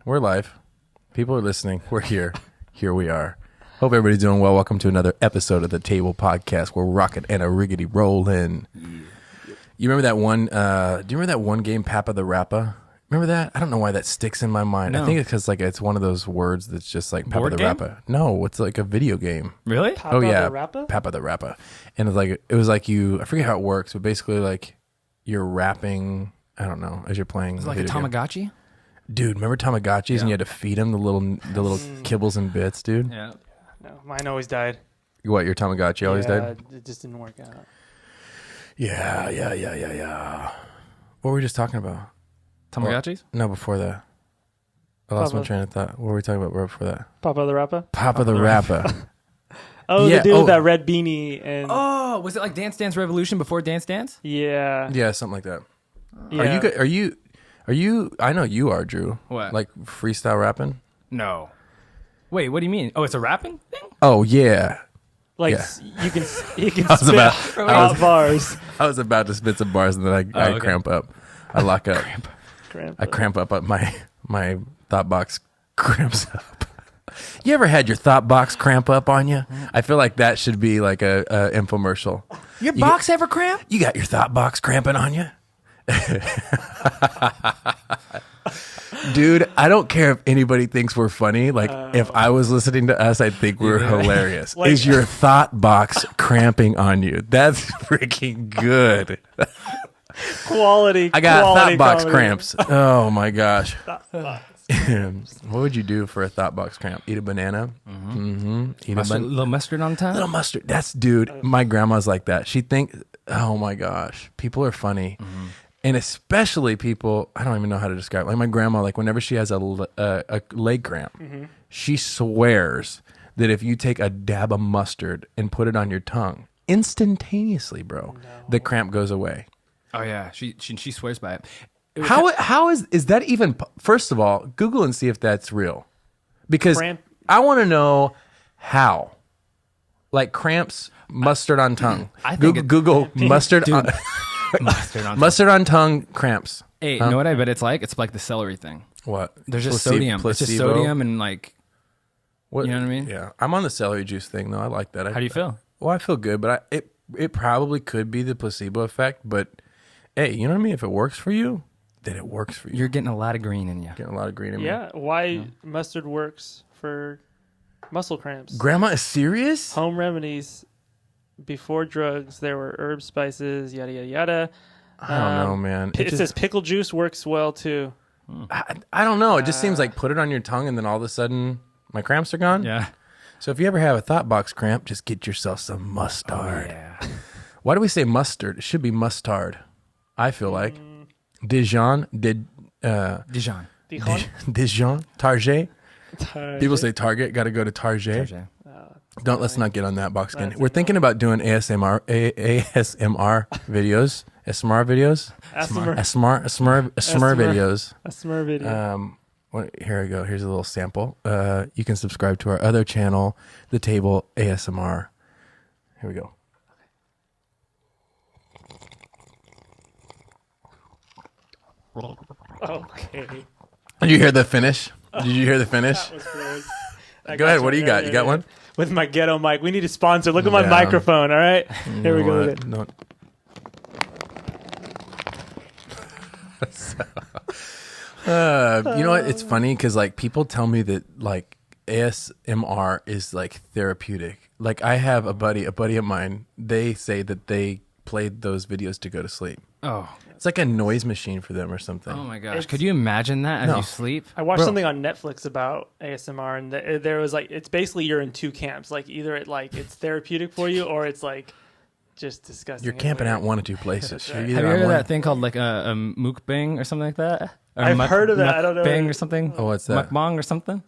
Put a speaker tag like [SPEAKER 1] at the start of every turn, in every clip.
[SPEAKER 1] We're live. People are listening. We're here. Here we are. Hope everybody's doing well. Welcome to another episode of the Table Podcast. We're rocking and a riggedy rolling. Yeah. You remember that one? Do you remember that one game, Papa the Rappa? Remember that? I don't know why that sticks in my mind. No. I think it's because it's one of those words that's just like Papa the Rappa. No, it's like a video game.
[SPEAKER 2] Really?
[SPEAKER 1] Papa the Rappa? Papa the Rappa. And it was like you. I forget how it works, but basically like you're rapping. I don't know, as you're playing.
[SPEAKER 2] It's like a Tamagotchi.
[SPEAKER 1] Game. Dude, remember Tamagotchis and you had to feed them the little kibbles and bits, dude?
[SPEAKER 3] Yeah. No, mine always died.
[SPEAKER 1] What, your Tamagotchi always died?
[SPEAKER 3] It just didn't work out.
[SPEAKER 1] Yeah. What were we just talking about?
[SPEAKER 2] Tamagotchis?
[SPEAKER 1] No, before that. I lost my train of thought. What were we talking about right before that?
[SPEAKER 3] Papa the Rappa?
[SPEAKER 1] Papa the Rappa.
[SPEAKER 3] Oh, yeah. The dude with that red beanie. And
[SPEAKER 2] oh, was it like Dance Dance Revolution before Dance Dance?
[SPEAKER 3] Yeah.
[SPEAKER 1] Yeah, something like that.
[SPEAKER 3] Yeah.
[SPEAKER 1] Are you, I know you are, Drew.
[SPEAKER 2] What?
[SPEAKER 1] Like freestyle rapping?
[SPEAKER 2] No. Wait, what do you mean? Oh, it's a rapping thing?
[SPEAKER 1] Oh, yeah.
[SPEAKER 3] You can spit bars.
[SPEAKER 1] I was about to spit some bars and then I cramp up. I lock up. I cramp up. My thought box cramps up. You ever had your thought box cramp up on you? I feel like that should be like a infomercial.
[SPEAKER 2] Your box ever cramp?
[SPEAKER 1] You got your thought box cramping on you? Dude, I don't care if anybody thinks we're funny. Like, if I was listening to us, I'd think we're hilarious. Is your thought box cramping on you? That's freaking good.
[SPEAKER 3] Quality.
[SPEAKER 1] I got thought box cramps. Oh my gosh. What would you do for a thought box cramp? Eat a banana? Eat
[SPEAKER 2] a little mustard on top?
[SPEAKER 1] Little mustard. That's, dude, my grandma's like that. She thinks, oh my gosh, people are funny. And especially people, I don't even know how to describe it. Like my grandma, like whenever she has a leg cramp, she swears that if you take a dab of mustard and put it on your tongue, instantaneously, bro, the cramp goes away.
[SPEAKER 2] Oh yeah, she swears by it.
[SPEAKER 1] How is that even? First of all, Google and see if that's real, because I want to know how. Like cramps, mustard on tongue.
[SPEAKER 2] I think
[SPEAKER 1] Google mustard on mustard on tongue cramps.
[SPEAKER 2] Hey, you know what I bet it's like? It's like the celery thing.
[SPEAKER 1] What?
[SPEAKER 2] There's just sodium. It's just sodium and like. What? You know what I mean?
[SPEAKER 1] Yeah, I'm on the celery juice thing though. I like that.
[SPEAKER 2] How do you feel?
[SPEAKER 1] Well, I feel good, but it probably could be the placebo effect. But hey, you know what I mean? If it works for you, then it works for you.
[SPEAKER 2] You're getting a lot of green in you.
[SPEAKER 1] Getting a lot of green in me.
[SPEAKER 3] Yeah. Why mustard works for muscle cramps?
[SPEAKER 1] Grandma is serious?
[SPEAKER 3] Home remedies. Before drugs, there were herbs, spices, yada, yada, yada.
[SPEAKER 1] I don't know, man.
[SPEAKER 3] It says pickle juice works well, too.
[SPEAKER 1] I don't know. It just seems like put it on your tongue and then all of a sudden my cramps are gone.
[SPEAKER 2] Yeah.
[SPEAKER 1] So if you ever have a thought box cramp, just get yourself some mustard.
[SPEAKER 2] Oh, yeah.
[SPEAKER 1] Why do we say mustard? It should be mustard. I feel like. Dijon.
[SPEAKER 3] Dijon.
[SPEAKER 1] Target. People say Target. Got to go to Target. Let's not get on that box again. We're thinking about doing ASMR videos. ASMR videos. ASMR videos.
[SPEAKER 3] ASMR video.
[SPEAKER 1] Here we go. Here's a little sample. You can subscribe to our other channel, The Table ASMR. Here we go.
[SPEAKER 3] Okay.
[SPEAKER 1] Did you hear the finish? That was
[SPEAKER 3] good.
[SPEAKER 1] Go ahead. What do you got? You got one?
[SPEAKER 3] With my ghetto mic. We need a sponsor. Look at my microphone, all right? Here we go.
[SPEAKER 1] You know what? It's funny because like people tell me that like ASMR is like therapeutic. Like I have a buddy of mine. They say that they played those videos to go to sleep.
[SPEAKER 2] Oh.
[SPEAKER 1] It's like a noise machine for them or something.
[SPEAKER 2] Oh my gosh. Could you imagine that as you sleep?
[SPEAKER 3] I watched something on Netflix about ASMR and there was like, it's basically you're in two camps. Like either it's therapeutic for you or it's like just disgusting.
[SPEAKER 1] You're camping out one of two places.
[SPEAKER 3] Right.
[SPEAKER 2] Have you heard of that thing called like a mukbang or something like that? Or
[SPEAKER 3] I've heard of that. I don't know.
[SPEAKER 2] Mukbang or something?
[SPEAKER 1] Oh, what's that?
[SPEAKER 2] Mukbang or something?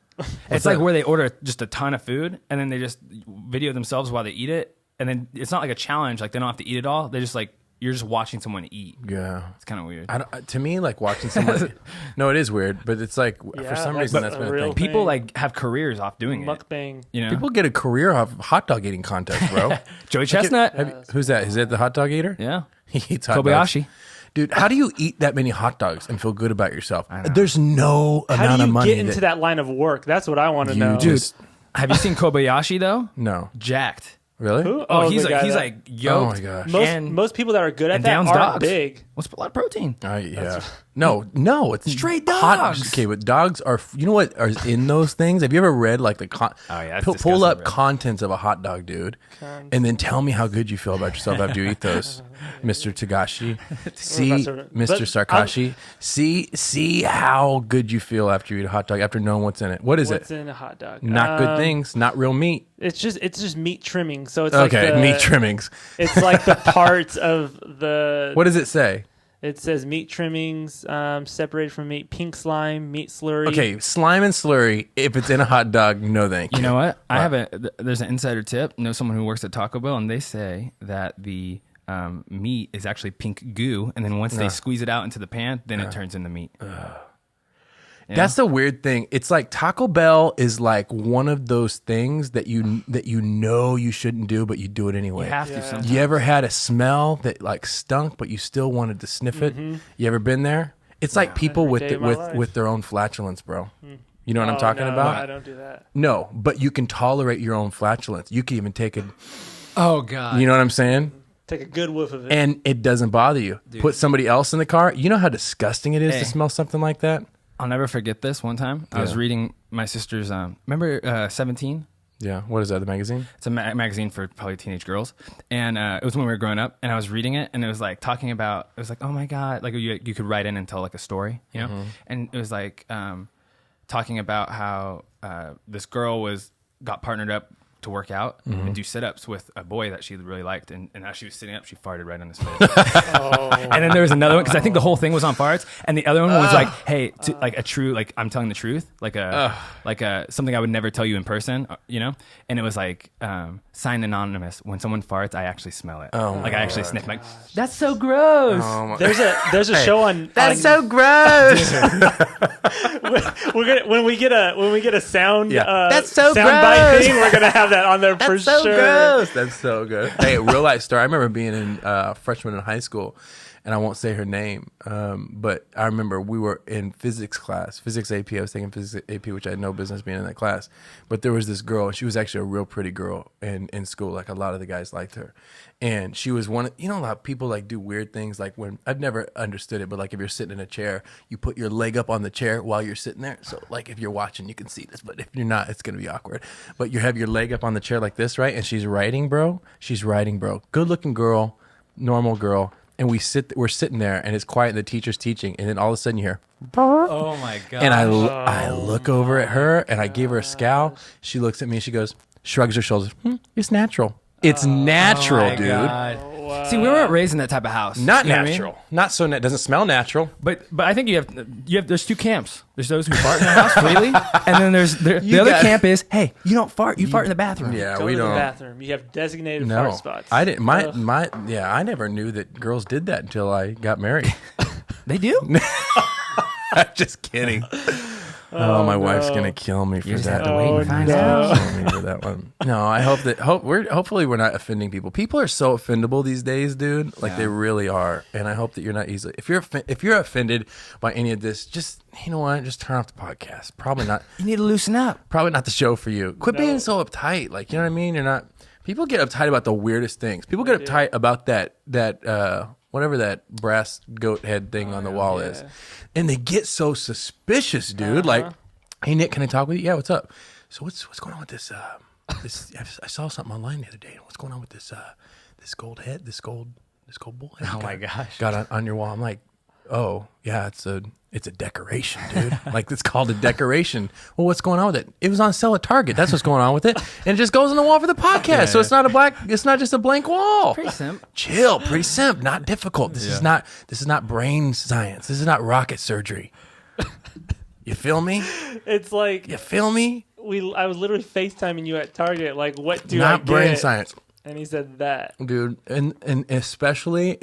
[SPEAKER 2] It's like where they order just a ton of food and then they just video themselves while they eat it. And then it's not like a challenge. Like they don't have to eat it all. They just like, you're just watching someone eat.
[SPEAKER 1] Yeah.
[SPEAKER 2] It's kind of weird.
[SPEAKER 1] To me, like watching someone... No, it is weird, but it's like, for some reason, that's been a thing.
[SPEAKER 2] People like have careers off doing
[SPEAKER 3] Mukbang.
[SPEAKER 2] it. You know?
[SPEAKER 1] People get a career off hot dog eating contests, bro.
[SPEAKER 2] Joey Chestnut.
[SPEAKER 1] Who's that? Is that the hot dog eater?
[SPEAKER 2] Yeah.
[SPEAKER 1] He eats hot
[SPEAKER 2] Kobayashi.
[SPEAKER 1] dogs. Dude, how do you eat that many hot dogs and feel good about yourself? There's no
[SPEAKER 3] How
[SPEAKER 1] amount
[SPEAKER 3] do
[SPEAKER 1] of
[SPEAKER 3] you
[SPEAKER 1] money
[SPEAKER 3] get into that line of work? That's what I want to
[SPEAKER 1] you
[SPEAKER 3] know.
[SPEAKER 1] just
[SPEAKER 2] Have you seen Kobayashi though?
[SPEAKER 1] no.
[SPEAKER 2] Jacked.
[SPEAKER 1] Really?
[SPEAKER 3] Who?
[SPEAKER 2] Oh, he's
[SPEAKER 3] the guy that-
[SPEAKER 2] like yoked.
[SPEAKER 1] Oh my gosh.
[SPEAKER 3] most people that are good at
[SPEAKER 2] and
[SPEAKER 3] that
[SPEAKER 2] downs
[SPEAKER 3] aren't
[SPEAKER 2] dogs.
[SPEAKER 3] big.
[SPEAKER 2] What's a lot of protein?
[SPEAKER 1] Yeah. No, it's
[SPEAKER 2] Straight
[SPEAKER 1] hot-
[SPEAKER 2] dogs.
[SPEAKER 1] Okay, but dogs are. You know what are in those things? Have you ever read like the
[SPEAKER 2] Oh, yeah, it's
[SPEAKER 1] pull
[SPEAKER 2] disgusting,
[SPEAKER 1] up
[SPEAKER 2] bro.
[SPEAKER 1] contents of a hot dog, dude, and then tell me how good you feel about yourself after you eat those, Mr. Tagashi. See,
[SPEAKER 3] But
[SPEAKER 1] Mr. Sarkashi. See how good you feel after you eat a hot dog after knowing what's in it. What is
[SPEAKER 3] What's
[SPEAKER 1] it?
[SPEAKER 3] in a hot dog?
[SPEAKER 1] Not good things. Not real meat.
[SPEAKER 3] It's just meat trimming. So it's
[SPEAKER 1] Okay,
[SPEAKER 3] like
[SPEAKER 1] meat trimmings.
[SPEAKER 3] It's like the parts of the.
[SPEAKER 1] What does it say?
[SPEAKER 3] It says meat trimmings separated from meat, pink slime, meat slurry.
[SPEAKER 1] Okay, slime and slurry. If it's in a hot dog, no thank you.
[SPEAKER 2] You know what? I have there's an insider tip. I know someone who works at Taco Bell, and they say that the meat is actually pink goo, and then once they squeeze it out into the pan, then it turns into meat.
[SPEAKER 1] That's the weird thing. It's like Taco Bell is like one of those things that you know you shouldn't do, but you do it anyway.
[SPEAKER 2] You have to sometimes.
[SPEAKER 1] You ever had a smell that like stunk, but you still wanted to sniff it? You ever been there? It's like people
[SPEAKER 3] Every
[SPEAKER 1] with
[SPEAKER 3] day
[SPEAKER 1] the,
[SPEAKER 3] of my
[SPEAKER 1] with
[SPEAKER 3] life.
[SPEAKER 1] with their own flatulence, bro. You know what I'm talking
[SPEAKER 3] no,
[SPEAKER 1] about?
[SPEAKER 3] I don't do that.
[SPEAKER 1] No, but you can tolerate your own flatulence. You can even take it.
[SPEAKER 2] Oh God!
[SPEAKER 1] You know what I'm saying?
[SPEAKER 3] Take a good whiff of it.
[SPEAKER 1] And it doesn't bother you. Put somebody else in the car. You know how disgusting it is to smell something like that?
[SPEAKER 2] I'll never forget this. One time, I was reading my sister's. Remember 17?
[SPEAKER 1] Yeah. What is that? The magazine?
[SPEAKER 2] It's a magazine for probably teenage girls, and it was when we were growing up. And I was reading it, and it was like talking about. It was like, oh my God, like you could write in and tell like a story, you know. And it was like talking about how this girl got partnered up to work out and do sit-ups with a boy that she really liked, and as she was sitting up, she farted right on his face. And then there was another one, because I think the whole thing was on farts, and the other one was like, hey, like a true, like I'm telling the truth, like a something I would never tell you in person, you know. And it was like sign anonymous, when someone farts I actually smell it. Like I actually sniff, like that's so gross.
[SPEAKER 3] There's a show on.
[SPEAKER 1] That's so gross.
[SPEAKER 3] When we get a sound.
[SPEAKER 1] That's so
[SPEAKER 3] sound bite
[SPEAKER 1] gross.
[SPEAKER 3] thing. We're gonna have that on there for
[SPEAKER 1] so
[SPEAKER 3] sure.
[SPEAKER 1] gross. That's so good. Hey, real life story. I remember being in freshman in high school, and I won't say her name, but I remember we were in physics class, physics AP. I was taking physics AP, which I had no business being in that class. But there was this girl, and she was actually a real pretty girl in school. Like a lot of the guys liked her, and she was one. You know, a lot of people like do weird things. Like when I've never understood it, but like if you're sitting in a chair, you put your leg up on the chair while you're sitting there. So like if you're watching, you can see this, but if you're not, it's gonna be awkward. But you have your leg up on the chair like this, right? And she's writing, bro. Good looking girl, normal girl. And we're sitting there, and it's quiet, and the teacher's teaching, and then all of a sudden you hear,
[SPEAKER 2] Oh my God!
[SPEAKER 1] and I look over at her, and I give her a scowl. She looks at me, and she goes, shrugs her shoulders. It's natural. It's natural, dude.
[SPEAKER 2] God. See, we weren't raised in that type of house.
[SPEAKER 1] Not
[SPEAKER 2] You know what I mean?
[SPEAKER 1] natural. Not so. Doesn't smell natural.
[SPEAKER 2] But I think you have there's two camps. There's those who fart in the house freely, and then there's the other camp is, hey, you don't fart, you fart in the bathroom.
[SPEAKER 1] Yeah,
[SPEAKER 3] Go
[SPEAKER 1] we
[SPEAKER 3] to
[SPEAKER 1] don't.
[SPEAKER 3] the bathroom. You have designated
[SPEAKER 1] No,
[SPEAKER 3] fart spots.
[SPEAKER 1] I didn't. I never knew that girls did that until I got married.
[SPEAKER 2] They do.
[SPEAKER 1] Just kidding. Oh, my wife's gonna kill me for
[SPEAKER 2] You just
[SPEAKER 1] that.
[SPEAKER 2] have to wait and find
[SPEAKER 3] no.
[SPEAKER 2] out.
[SPEAKER 1] Kill me for that one. No, I hope that hopefully we're not offending people. People are so offendable these days, dude. Like they really are. And I hope that you're not easily. If you're offended by any of this, just you know what, just turn off the podcast. Probably not.
[SPEAKER 2] You need to loosen up.
[SPEAKER 1] Probably not the show for you. Quit being so uptight. Like you know what I mean. You're not. People get uptight about the weirdest things. People get uptight about that whatever that brass goat head thing on the wall is. And they get so suspicious, dude. Like, hey Nick, can I talk with you? Yeah, what's up? So what's going on with this I saw something online the other day. What's going on with this gold head, this gold bull head?
[SPEAKER 2] Oh my gosh.
[SPEAKER 1] Got on your wall. I'm like, oh yeah, it's a decoration, dude. Like it's called a decoration. Well, what's going on with it? It was on sale at Target. That's what's going on with it. And it just goes on the wall for the podcast. So it's not just a blank wall.
[SPEAKER 2] Pretty simple.
[SPEAKER 1] Chill, pretty simple, not difficult. This is not brain science. This is not rocket surgery. You feel me?
[SPEAKER 3] It's like
[SPEAKER 1] You feel me?
[SPEAKER 3] I was literally FaceTiming you at Target. Like, what do I
[SPEAKER 1] Not brain
[SPEAKER 3] get?
[SPEAKER 1] science.
[SPEAKER 3] And he said that.
[SPEAKER 1] Dude, and especially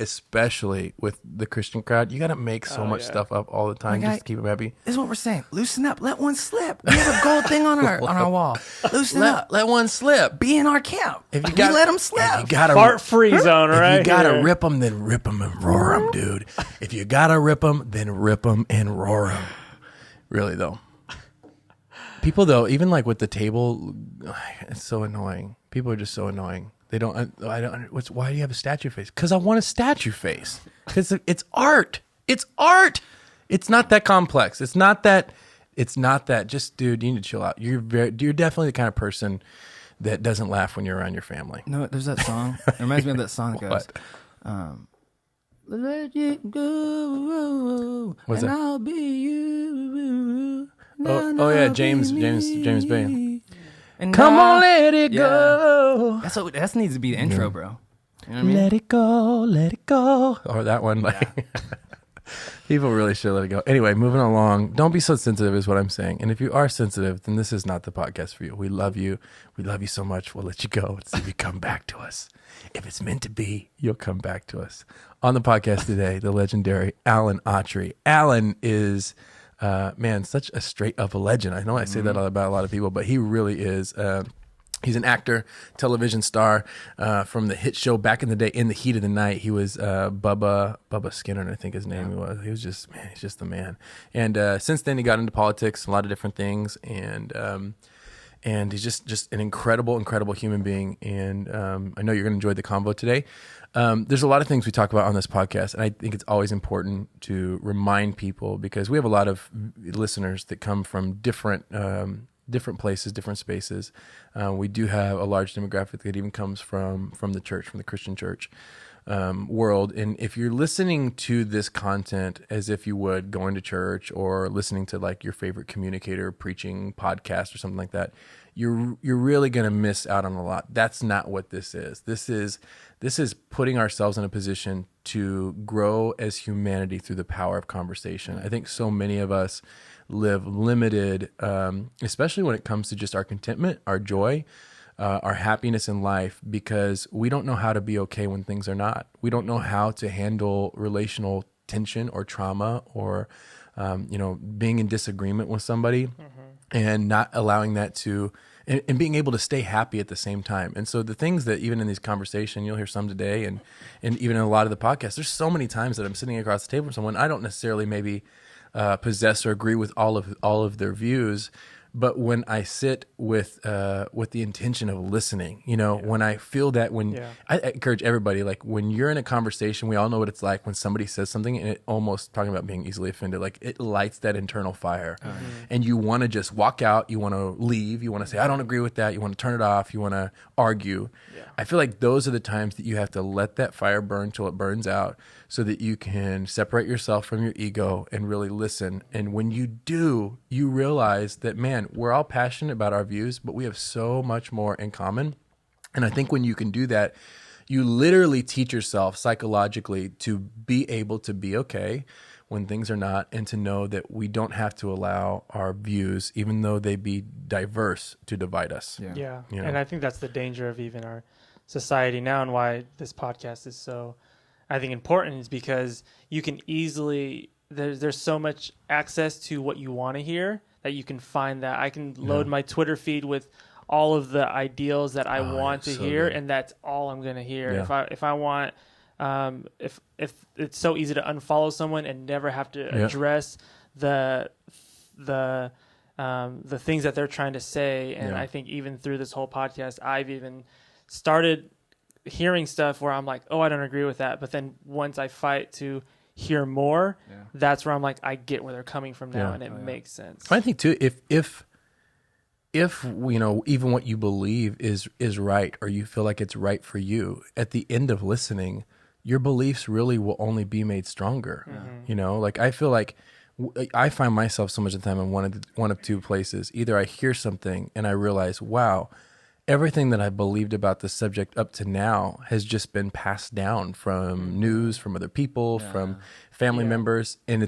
[SPEAKER 1] with the Christian crowd, you got to make so much stuff up all the time just to keep them happy.
[SPEAKER 2] This is what we're saying. Loosen up. Let one slip. We have a gold thing on our wall. Loosen up.
[SPEAKER 1] Let one slip.
[SPEAKER 2] Be in our camp.
[SPEAKER 1] If you got,
[SPEAKER 2] let them slip.
[SPEAKER 1] You gotta
[SPEAKER 3] Fart free zone, right?
[SPEAKER 1] If you gotta
[SPEAKER 3] here.
[SPEAKER 1] rip them, then rip them and roar them, dude. If you gotta rip them, then rip them and roar them. Really though. People though, even like with the table, it's so annoying. People are just so annoying. They don't. Why do you have a statue face? Because I want a statue face. Because it's art. It's art. It's not that complex. It's not that. Just dude, you need to chill out. You're definitely the kind of person that doesn't laugh when you're around your family.
[SPEAKER 2] No, there's that song. It reminds me of that song that goes, "Let it go,
[SPEAKER 1] What's
[SPEAKER 2] and
[SPEAKER 1] that?
[SPEAKER 2] I'll be you."
[SPEAKER 1] Oh yeah, James Bay.
[SPEAKER 2] And
[SPEAKER 1] Come
[SPEAKER 2] now-
[SPEAKER 1] on, let it go.
[SPEAKER 2] That needs to be the intro, bro. You know what I mean?
[SPEAKER 1] Let it go. Or that one, like people really should let it go. Anyway, moving along. Don't be so sensitive, is what I'm saying. And if you are sensitive, then this is not the podcast for you. We love you. We love you so much. We'll let you go and see if you come back to us. If it's meant to be, you'll come back to us. On the podcast today, the legendary Autry. Alan is. Such a straight up legend. I know I say that about a lot of people, but he really is. He's an actor, television star from the hit show back in the day, In the Heat of the Night. He was Bubba Skinner, I think his name was. He was just, man, he's just the man. And since then, he got into politics, a lot of different things, and he's just an incredible human being. And I know you're going to enjoy the convo today. There's a lot of things we talk about on this podcast, and I think it's always important to remind people because we have a lot of listeners that come from different places, different spaces. We do have a large demographic that even comes from the church, from the Christian church world. And if you're listening to this content as if you would going to church or listening to like your favorite communicator preaching podcast or something like that, you're really going to miss out on a lot. That's not what this is. This is putting ourselves in a position to grow as humanity through the power of conversation. I think so many of us live limited, especially when it comes to just our contentment, our joy, our happiness in life, because we don't know how to be okay when things are not. We don't know how to handle relational tension or trauma or, being in disagreement with somebody and not allowing that to, and being able to stay happy at the same time. And so the things that even in these conversations, you'll hear some today and even in a lot of the podcasts, there's so many times that I'm sitting across the table from someone, I don't necessarily maybe possess or agree with all of their views, but when I sit with the intention of listening, when I feel that I encourage everybody, like when you're in a conversation, we all know what it's like when somebody says something and it almost, talking about being easily offended, like it lights that internal fire and you want to just walk out, you want to leave, you want to say, I don't agree with that. You want to turn it off. You want to argue. Yeah. I feel like those are the times that you have to let that fire burn till it burns out so that you can separate yourself from your ego and really listen. And when you do, you realize that, man, we're all passionate about our views, but we have so much more in common. And I think when you can do that, you literally teach yourself psychologically to be able to be okay when things are not, and to know that we don't have to allow our views, even though they be diverse, to divide us.
[SPEAKER 3] Yeah. And I think that's the danger of even our society now, and why this podcast is so, I think, important, is because you can easily, there's so much access to what you want to hear that you can find that. I can load my Twitter feed with all of the ideals that I want to hear, and that's all I'm going to hear. Yeah. If I want, if it's so easy to unfollow someone and never have to address the things that they're trying to say. And I think even through this whole podcast, I've even started hearing stuff where I'm like, oh, I don't agree with that. But then once I fight to hear more, that's where I'm like, I get where they're coming from now, and it makes sense.
[SPEAKER 1] I think too, if even what you believe is right, or you feel like it's right for you, at the end of listening, your beliefs really will only be made stronger. Like I feel like I find myself so much of the time in one of two places. Either I hear something and I realize, wow, everything that I believed about the subject up to now has just been passed down from news, from other people, from family members, and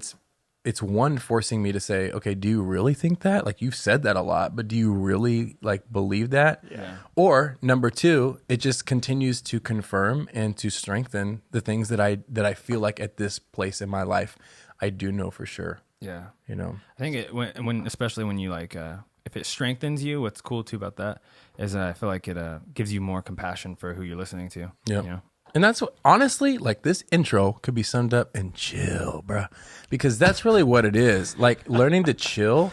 [SPEAKER 1] it's one forcing me to say, okay, do you really think that? Like, you've said that a lot, but do you really like believe that?
[SPEAKER 3] Yeah.
[SPEAKER 1] Or number two, it just continues to confirm and to strengthen the things that I feel like at this place in my life, I do know for sure.
[SPEAKER 2] Yeah.
[SPEAKER 1] You know,
[SPEAKER 2] I think when especially when you like, if it strengthens you, what's cool too about that is I feel like it gives you more compassion for who you're listening to.
[SPEAKER 1] Yeah.
[SPEAKER 2] You know?
[SPEAKER 1] And that's what, honestly, like this intro could be summed up in chill, bruh. Because that's really what it is. Like learning to chill.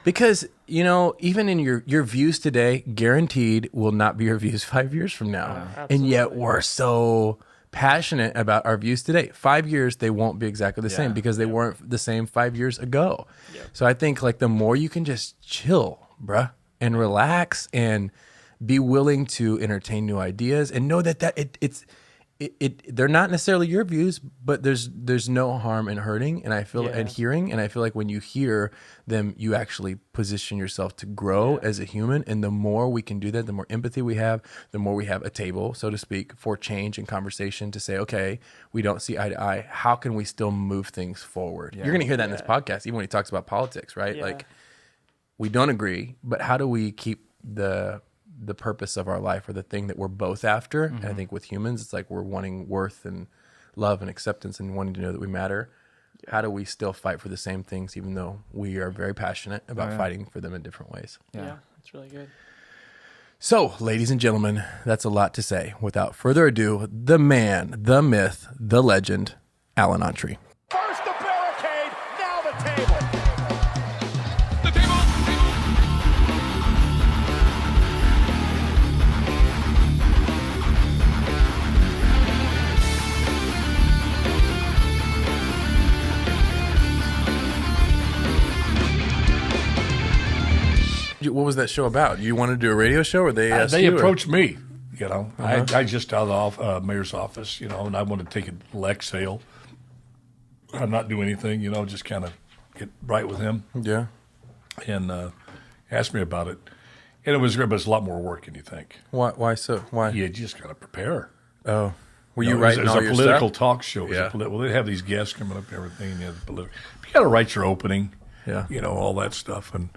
[SPEAKER 1] Because, you know, even in your views today, guaranteed will not be your views 5 years from now. And yet we're so passionate about our views today. 5 years, they won't be exactly the same because they weren't the same 5 years ago. So I think like the more you can just chill, bruh, and relax and be willing to entertain new ideas and know that they're not necessarily your views, but there's no harm in hurting, and I feel and hearing, and I feel like when you hear them, you actually position yourself to grow as a human, and the more we can do that, the more empathy we have, the more we have a table, so to speak, for change and conversation to say, okay, we don't see eye to eye. How can we still move things forward? You're going to hear that in this podcast, even when he talks about politics, right? Like we don't agree, but how do we keep the purpose of our life or the thing that we're both after? And I think with humans, it's like we're wanting worth and love and acceptance and wanting to know that we matter. How do we still fight for the same things, even though we are very passionate about fighting for them in different ways?
[SPEAKER 3] Yeah, that's really good.
[SPEAKER 1] So, ladies and gentlemen, that's a lot to say. Without further ado, the man, the myth, the legend, Alan Autry.
[SPEAKER 4] First the barricade, now the table.
[SPEAKER 1] What was that show about? You wanted to do a radio show, or they asked
[SPEAKER 5] They
[SPEAKER 1] you, or-
[SPEAKER 5] approached me, you know. I just out of the mayor's office, you know, and I wanted to take a leg sale. I'm not doing anything, you know, just kind of get right with him.
[SPEAKER 1] Yeah.
[SPEAKER 5] And asked me about it. And it was great, but it's a lot more work than you think.
[SPEAKER 1] Why so? Why?
[SPEAKER 5] You just got to prepare.
[SPEAKER 1] Oh. Were
[SPEAKER 5] You
[SPEAKER 1] you
[SPEAKER 5] know,
[SPEAKER 1] writing
[SPEAKER 5] it was
[SPEAKER 1] all
[SPEAKER 5] a
[SPEAKER 1] your
[SPEAKER 5] political
[SPEAKER 1] stuff?
[SPEAKER 5] talk show.
[SPEAKER 1] Yeah.
[SPEAKER 5] Well, they have these guests coming up and everything. You got to write your opening,
[SPEAKER 1] Yeah.
[SPEAKER 5] you know, all that stuff. And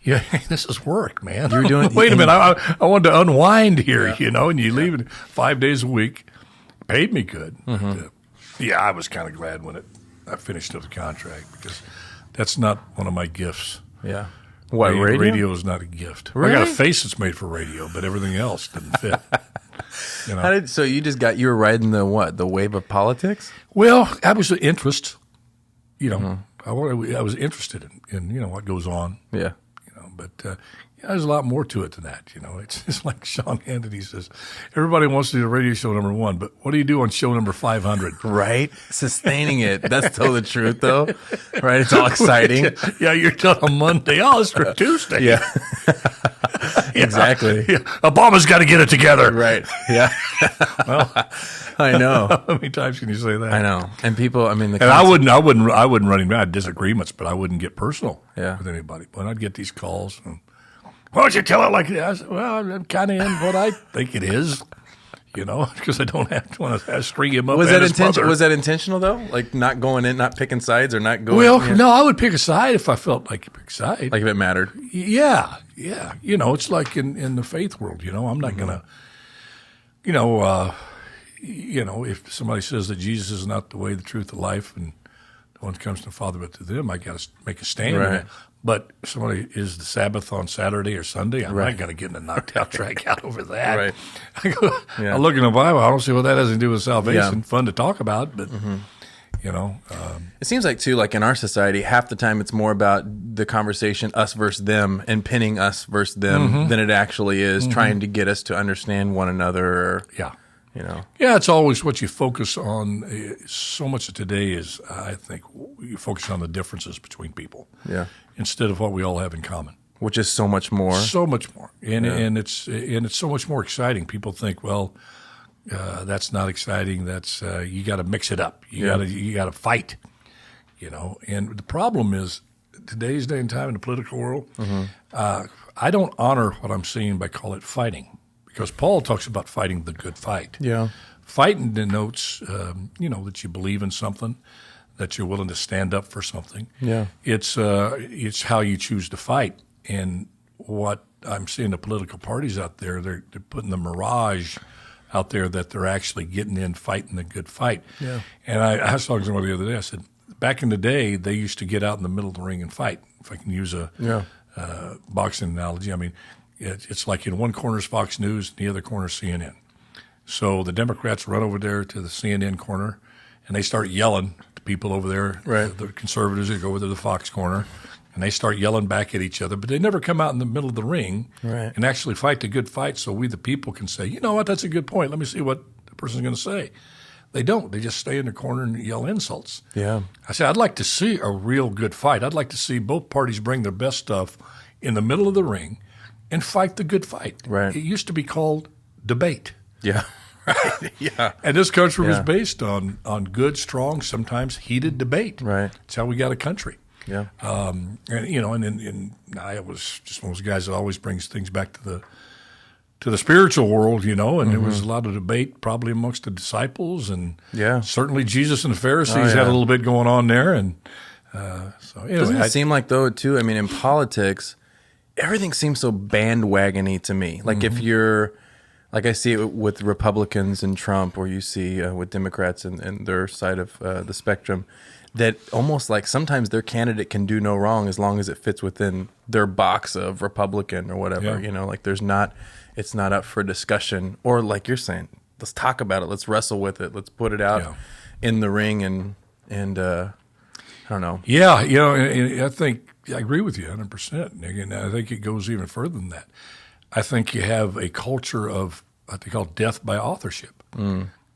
[SPEAKER 5] yeah, this is work, man.
[SPEAKER 1] You were doing-
[SPEAKER 5] Wait a minute, I wanted to unwind here, you know, and you leave it 5 days a week. Paid me good. But, yeah, I was kind of glad when I finished up the contract because that's not one of my gifts.
[SPEAKER 1] Yeah. What, radio?
[SPEAKER 5] Radio is not a gift. I
[SPEAKER 1] Really?
[SPEAKER 5] got a face that's made for radio, but everything else didn't fit. You know?
[SPEAKER 1] So you were riding the wave of politics?
[SPEAKER 5] Well, I was an interest. You know, I was interested in you know what goes on.
[SPEAKER 1] Yeah.
[SPEAKER 5] You know, but yeah, there's a lot more to it than that. You know, it's just like Sean Hannity says, everybody wants to do a radio show number 1, but what do you do on show number 500?
[SPEAKER 1] Right? Sustaining it. That's still the truth, though. Right? It's all exciting.
[SPEAKER 5] Yeah, you're done on Monday. Oh, it's for Tuesday.
[SPEAKER 1] Yeah. Exactly.
[SPEAKER 5] Yeah. Obama's got to get it together.
[SPEAKER 1] Right. Yeah.
[SPEAKER 5] Well,
[SPEAKER 1] I know.
[SPEAKER 5] how many times can you say that?
[SPEAKER 1] I know. And people, I mean,
[SPEAKER 5] And I wouldn't run him. I had disagreements, but I wouldn't get personal with anybody. But I'd get these calls. And, why don't you tell it like that? I said, well, I'm kind of in what I think it is, you know, because I don't want to string him up.
[SPEAKER 1] Was
[SPEAKER 5] and
[SPEAKER 1] that
[SPEAKER 5] his
[SPEAKER 1] intentional?
[SPEAKER 5] brother.
[SPEAKER 1] Was that intentional though? Like not going in, not picking sides, or not going?
[SPEAKER 5] Well, no, I would pick a side if I felt like pick a side.
[SPEAKER 1] Like if it mattered.
[SPEAKER 5] Yeah. You know, it's like in the faith world. You know, I'm not gonna. You know, if somebody says that Jesus is not the way, the truth, the life, and no one comes to the Father but to them, I got to make a stand.
[SPEAKER 1] Right.
[SPEAKER 5] In it. But if somebody is the Sabbath on Saturday or Sunday, I'm not going to get in a knocked out drag out over that.
[SPEAKER 1] Right.
[SPEAKER 5] I look in the Bible. I don't see what that has to do with salvation. Fun to talk about, but you know,
[SPEAKER 1] It seems like too, like in our society, half the time it's more about the conversation us versus them and pinning us versus them than it actually is trying to get us to understand one another. Or, you know.
[SPEAKER 5] Yeah, it's always what you focus on. So much of today is, I think, you focus on the differences between people.
[SPEAKER 1] Yeah.
[SPEAKER 5] Instead of what we all have in common.
[SPEAKER 1] Which is so much more.
[SPEAKER 5] So much more, and it's so much more exciting. People think, well, that's not exciting. That's you got to mix it up. You got to fight. You know, and the problem is today's day and time in the political world. I don't honor what I'm seeing by call it fighting, because Paul talks about fighting the good fight.
[SPEAKER 1] Yeah.
[SPEAKER 5] Fighting denotes, you know, that you believe in something, that you're willing to stand up for something.
[SPEAKER 1] Yeah.
[SPEAKER 5] It's how you choose to fight. And what I'm seeing the political parties out there, they're putting the mirage out there that they're actually getting in, fighting the good fight.
[SPEAKER 1] Yeah.
[SPEAKER 5] And I was talking to somebody the other day. I said, back in the day, they used to get out in the middle of the ring and fight. If I can use a boxing analogy, I mean, it's like in one corner is Fox News, and the other corner is CNN. So the Democrats run over there to the CNN corner, and they start yelling to people over there.
[SPEAKER 1] Right.
[SPEAKER 5] The conservatives, they go over to the Fox corner, and they start yelling back at each other. But they never come out in the middle of the ring and actually fight the good fight so we, the people, can say, you know what, that's a good point. Let me see what the person's going to say. They don't. They just stay in the corner and yell insults.
[SPEAKER 1] Yeah.
[SPEAKER 5] I said, I'd like to see a real good fight. I'd like to see both parties bring their best stuff in the middle of the ring and fight the good fight.
[SPEAKER 1] Right.
[SPEAKER 5] It used to be called debate.
[SPEAKER 1] Yeah. Right. Yeah.
[SPEAKER 5] And this country was based on good, strong, sometimes heated debate.
[SPEAKER 1] Right.
[SPEAKER 5] That's how we got a country.
[SPEAKER 1] Yeah.
[SPEAKER 5] And I was just one of those guys that always brings things back to the spiritual world, and there was a lot of debate probably amongst the disciples, and certainly Jesus and the Pharisees had a little bit going on there. And so anyway,
[SPEAKER 1] Doesn't it seem like, though, too, I mean, in politics, everything seems so bandwagon-y to me. Like if you're, like I see it with Republicans and Trump, or you see with Democrats and their side of the spectrum, that almost like sometimes their candidate can do no wrong as long as it fits within their box of Republican or whatever, like it's not up for discussion, or like you're saying, let's talk about it. Let's wrestle with it. Let's put it out in the ring and I don't know.
[SPEAKER 5] Yeah. And I think I agree with you 100%. And I think it goes even further than that. I think you have a culture of what they call death by authorship,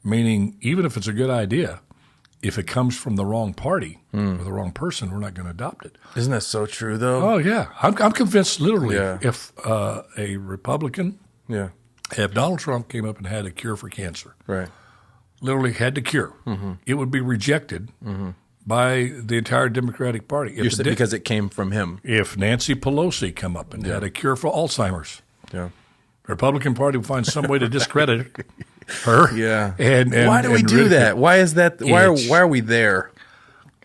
[SPEAKER 5] meaning even if it's a good idea, if it comes from the wrong party or the wrong person, we're not going to adopt it.
[SPEAKER 1] Isn't that so true, though?
[SPEAKER 5] Oh, yeah. I'm convinced literally if a Republican, if Donald Trump came up and had a cure for cancer, literally had the cure, it would be rejected by the entire Democratic Party.
[SPEAKER 1] Because it came from him.
[SPEAKER 5] If Nancy Pelosi come up and had a cure for Alzheimer's, the Republican Party would find some way to discredit her.
[SPEAKER 1] Yeah.
[SPEAKER 5] And
[SPEAKER 1] why do we do that? Why is that? Why are we there?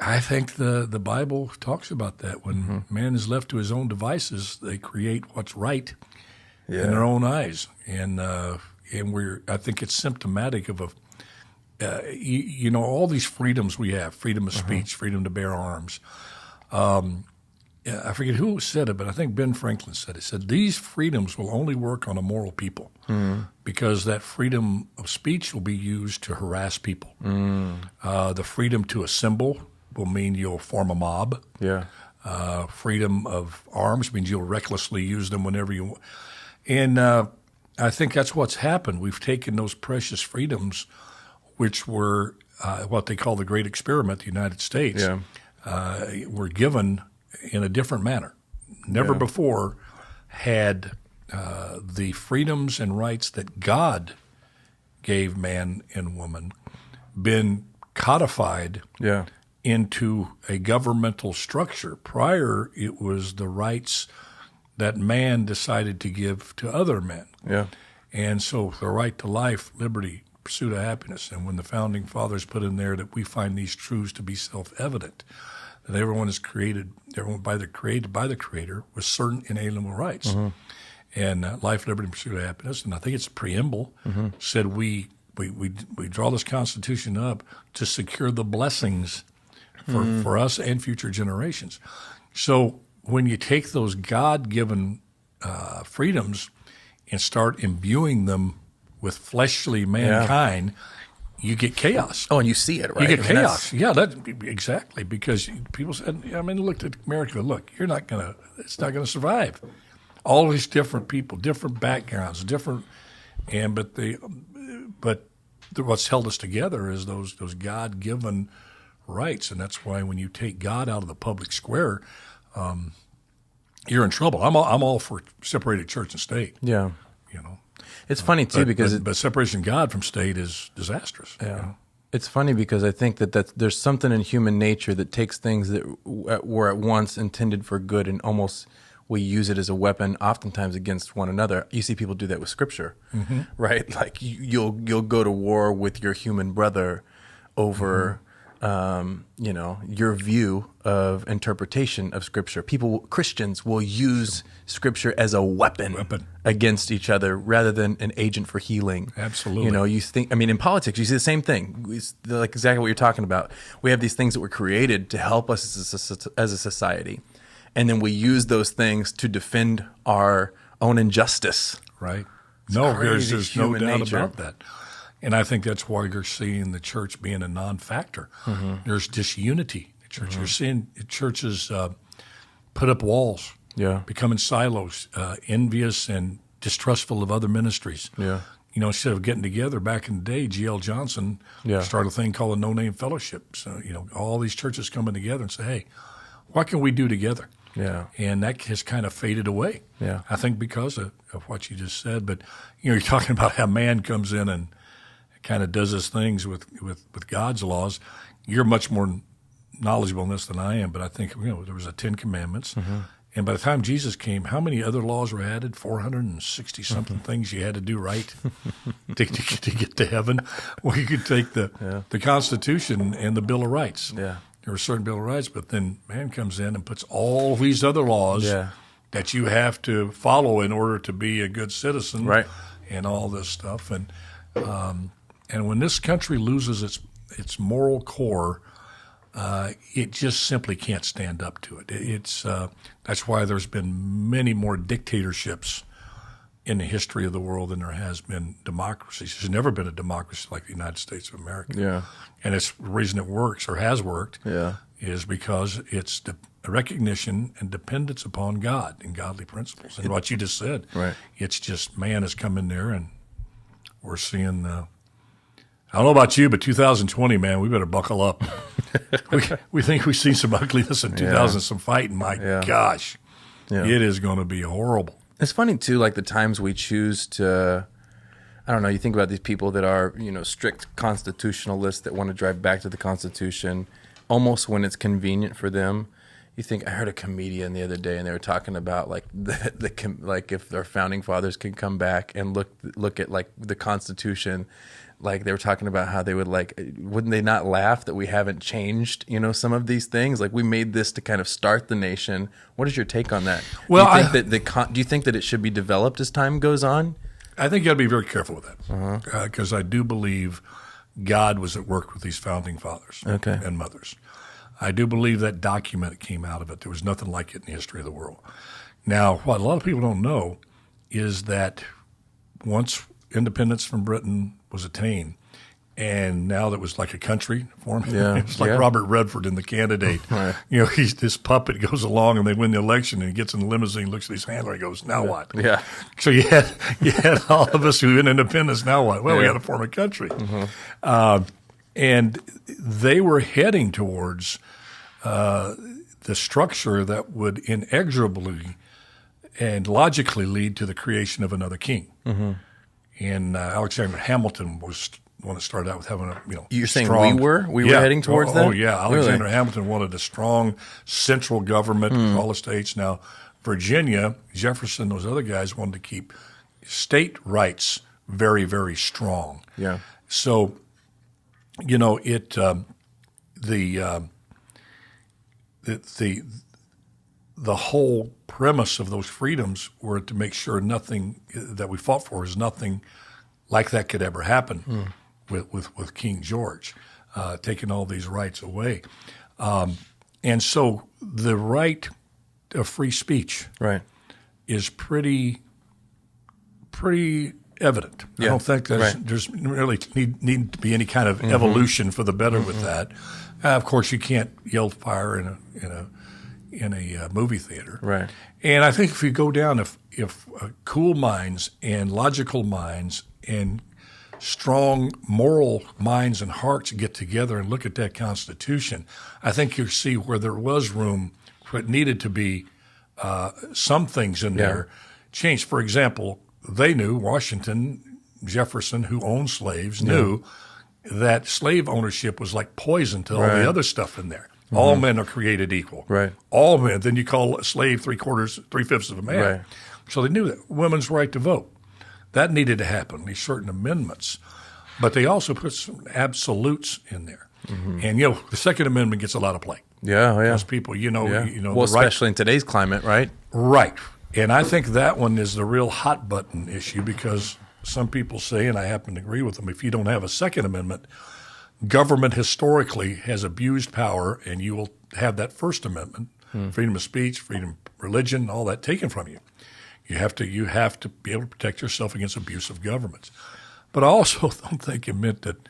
[SPEAKER 5] I think the Bible talks about that. When man is left to his own devices, they create what's right in their own eyes. And I think it's symptomatic of all these freedoms we have: freedom of speech, freedom to bear arms. I forget who said it, but I think Ben Franklin said it. He said, these freedoms will only work on a moral people because that freedom of speech will be used to harass people. The freedom to assemble will mean you'll form a mob. Freedom of arms means you'll recklessly use them whenever you want. And I think that's what's happened. We've taken those precious freedoms, which were what they call the Great Experiment, the United States, were given in a different manner. Never before had the freedoms and rights that God gave man and woman been codified into a governmental structure. Prior, it was the rights that man decided to give to other men. And so the right to life, liberty, pursuit of happiness. And when the founding fathers put in there that we find these truths to be self-evident, that everyone is created by the Creator with certain inalienable rights, and life, liberty, and pursuit of happiness. And I think it's a preamble said we draw this Constitution up to secure the blessings for us and future generations. So when you take those God-given freedoms and start imbuing them with fleshly mankind, you get chaos.
[SPEAKER 1] Oh, and you see it, right?
[SPEAKER 5] You get chaos. Yeah, exactly. Because people said, looked at America. Look, it's not going to survive. All these different people, different backgrounds, but what's held us together is those God-given rights, and that's why when you take God out of the public square, you're in trouble. I'm all for separated church and state.
[SPEAKER 1] Yeah. It's funny, too, because
[SPEAKER 5] but separation of God from state is disastrous.
[SPEAKER 1] It's funny because I think that there's something in human nature that takes things that were at once intended for good and almost we use it as a weapon, oftentimes against one another. You see people do that with Scripture, right? Like you'll go to war with your human brother over your view of interpretation of Scripture. Christians will use Scripture as a weapon against each other rather than an agent for healing.
[SPEAKER 5] Absolutely.
[SPEAKER 1] You think, in politics, you see the same thing. It's like exactly what you're talking about. We have these things that were created to help us as a society. And then we use those things to defend our own injustice.
[SPEAKER 5] Right.
[SPEAKER 1] It's
[SPEAKER 5] No,
[SPEAKER 1] crazy
[SPEAKER 5] there's no doubt
[SPEAKER 1] nature.
[SPEAKER 5] about that. And I think that's why you're seeing the church being a non-factor. There's disunity in the church. You're seeing churches put up walls, becoming silos, envious and distrustful of other ministries.
[SPEAKER 1] Yeah.
[SPEAKER 5] Instead of getting together, back in the day, G.L. Johnson started a thing called a no-name fellowship. So, all these churches coming together and say, hey, what can we do together?
[SPEAKER 1] Yeah.
[SPEAKER 5] And that has kind of faded away.
[SPEAKER 1] Yeah.
[SPEAKER 5] I think because of what you just said. But, you're talking about how man comes in and kind of does his things with God's laws. You're much more knowledgeable in this than I am, but I think, there was a 10 Commandments. And by the time Jesus came, how many other laws were added? 460-something things you had to do right to get to heaven. Well, you could take the Constitution and the Bill of Rights.
[SPEAKER 1] Yeah.
[SPEAKER 5] There were certain Bill of Rights, but then man comes in and puts all these other laws that you have to follow in order to be a good citizen,
[SPEAKER 1] right? And
[SPEAKER 5] all this stuff. And when this country loses its moral core, it just simply can't stand up to it. That's why there's been many more dictatorships in the history of the world than there has been democracies. There's never been a democracy like the United States of America.
[SPEAKER 1] Yeah.
[SPEAKER 5] And it's the reason it works or has worked is because it's the recognition and dependence upon God and godly principles. And what you just said, it's just man has come in there and we're seeing I don't know about you, but 2020, man, we better buckle up. we think we've seen some ugliness in 2000, some fighting. My gosh, it is going to be horrible.
[SPEAKER 1] It's funny, too, like the times we choose to, I don't know, you think about these people that are, strict constitutionalists that want to drive back to the Constitution almost when it's convenient for them. You think, I heard a comedian the other day, and they were talking about like like if their founding fathers could come back and look at like the Constitution, like they were talking about how they would wouldn't they not laugh that we haven't changed, some of these things? Like we made this to kind of start the nation. What is your take on that?
[SPEAKER 5] Well,
[SPEAKER 1] do you think that it should be developed as time goes on?
[SPEAKER 5] I think you got to be very careful with that because I do believe God was at work with these founding fathers and mothers. I do believe that document came out of it. There was nothing like it in the history of the world. Now, what a lot of people don't know is that once independence from Britain was attained, and now that was like a country formed, it's like Robert Redford in The Candidate. This puppet goes along and they win the election and he gets in the limousine, looks at his handler, and goes, now what? Yeah. So you had all of us who win independence, now what? Well, we got to form a country. And they were heading towards the structure that would inexorably and logically lead to the creation of another king. And Alexander Hamilton was the one that started out with having a
[SPEAKER 1] You're
[SPEAKER 5] strong,
[SPEAKER 1] saying we were heading towards that?
[SPEAKER 5] Oh yeah, Alexander Hamilton wanted a strong central government for all the states. Now Virginia, Jefferson, those other guys wanted to keep state rights very, very strong.
[SPEAKER 1] Yeah.
[SPEAKER 5] So the whole premise of those freedoms were to make sure nothing that we fought for is nothing like that could ever happen with King George, taking all these rights away. And so the right of free speech is pretty evident. I don't think there's really need to be any kind of evolution for the better with that. Of course, you can't yell fire in a movie theater.
[SPEAKER 1] Right.
[SPEAKER 5] And I think if you go down, if cool minds and logical minds and strong moral minds and hearts get together and look at that Constitution, I think you'll see where there was room for it needed to be some things in there changed. For example, they knew, Washington, Jefferson, who owned slaves, knew that slave ownership was like poison to all the other stuff in there. All men are created equal.
[SPEAKER 1] Right.
[SPEAKER 5] All men. Then you call a slave 3/5 of a man.
[SPEAKER 1] Right.
[SPEAKER 5] So they knew that. Women's right to vote. That needed to happen, these certain amendments. But they also put some absolutes in there. And the Second Amendment gets a lot of play.
[SPEAKER 1] Yeah, yeah.
[SPEAKER 5] Because people,
[SPEAKER 1] Well,
[SPEAKER 5] the
[SPEAKER 1] especially in today's climate, right?
[SPEAKER 5] right. And I think that one is the real hot button issue because some people say, and I happen to agree with them, if you don't have a Second Amendment, government historically has abused power, and you will have that First Amendment, freedom of speech, freedom of religion, all that taken from you. You have to be able to protect yourself against abuse of governments. But I also don't think it meant that,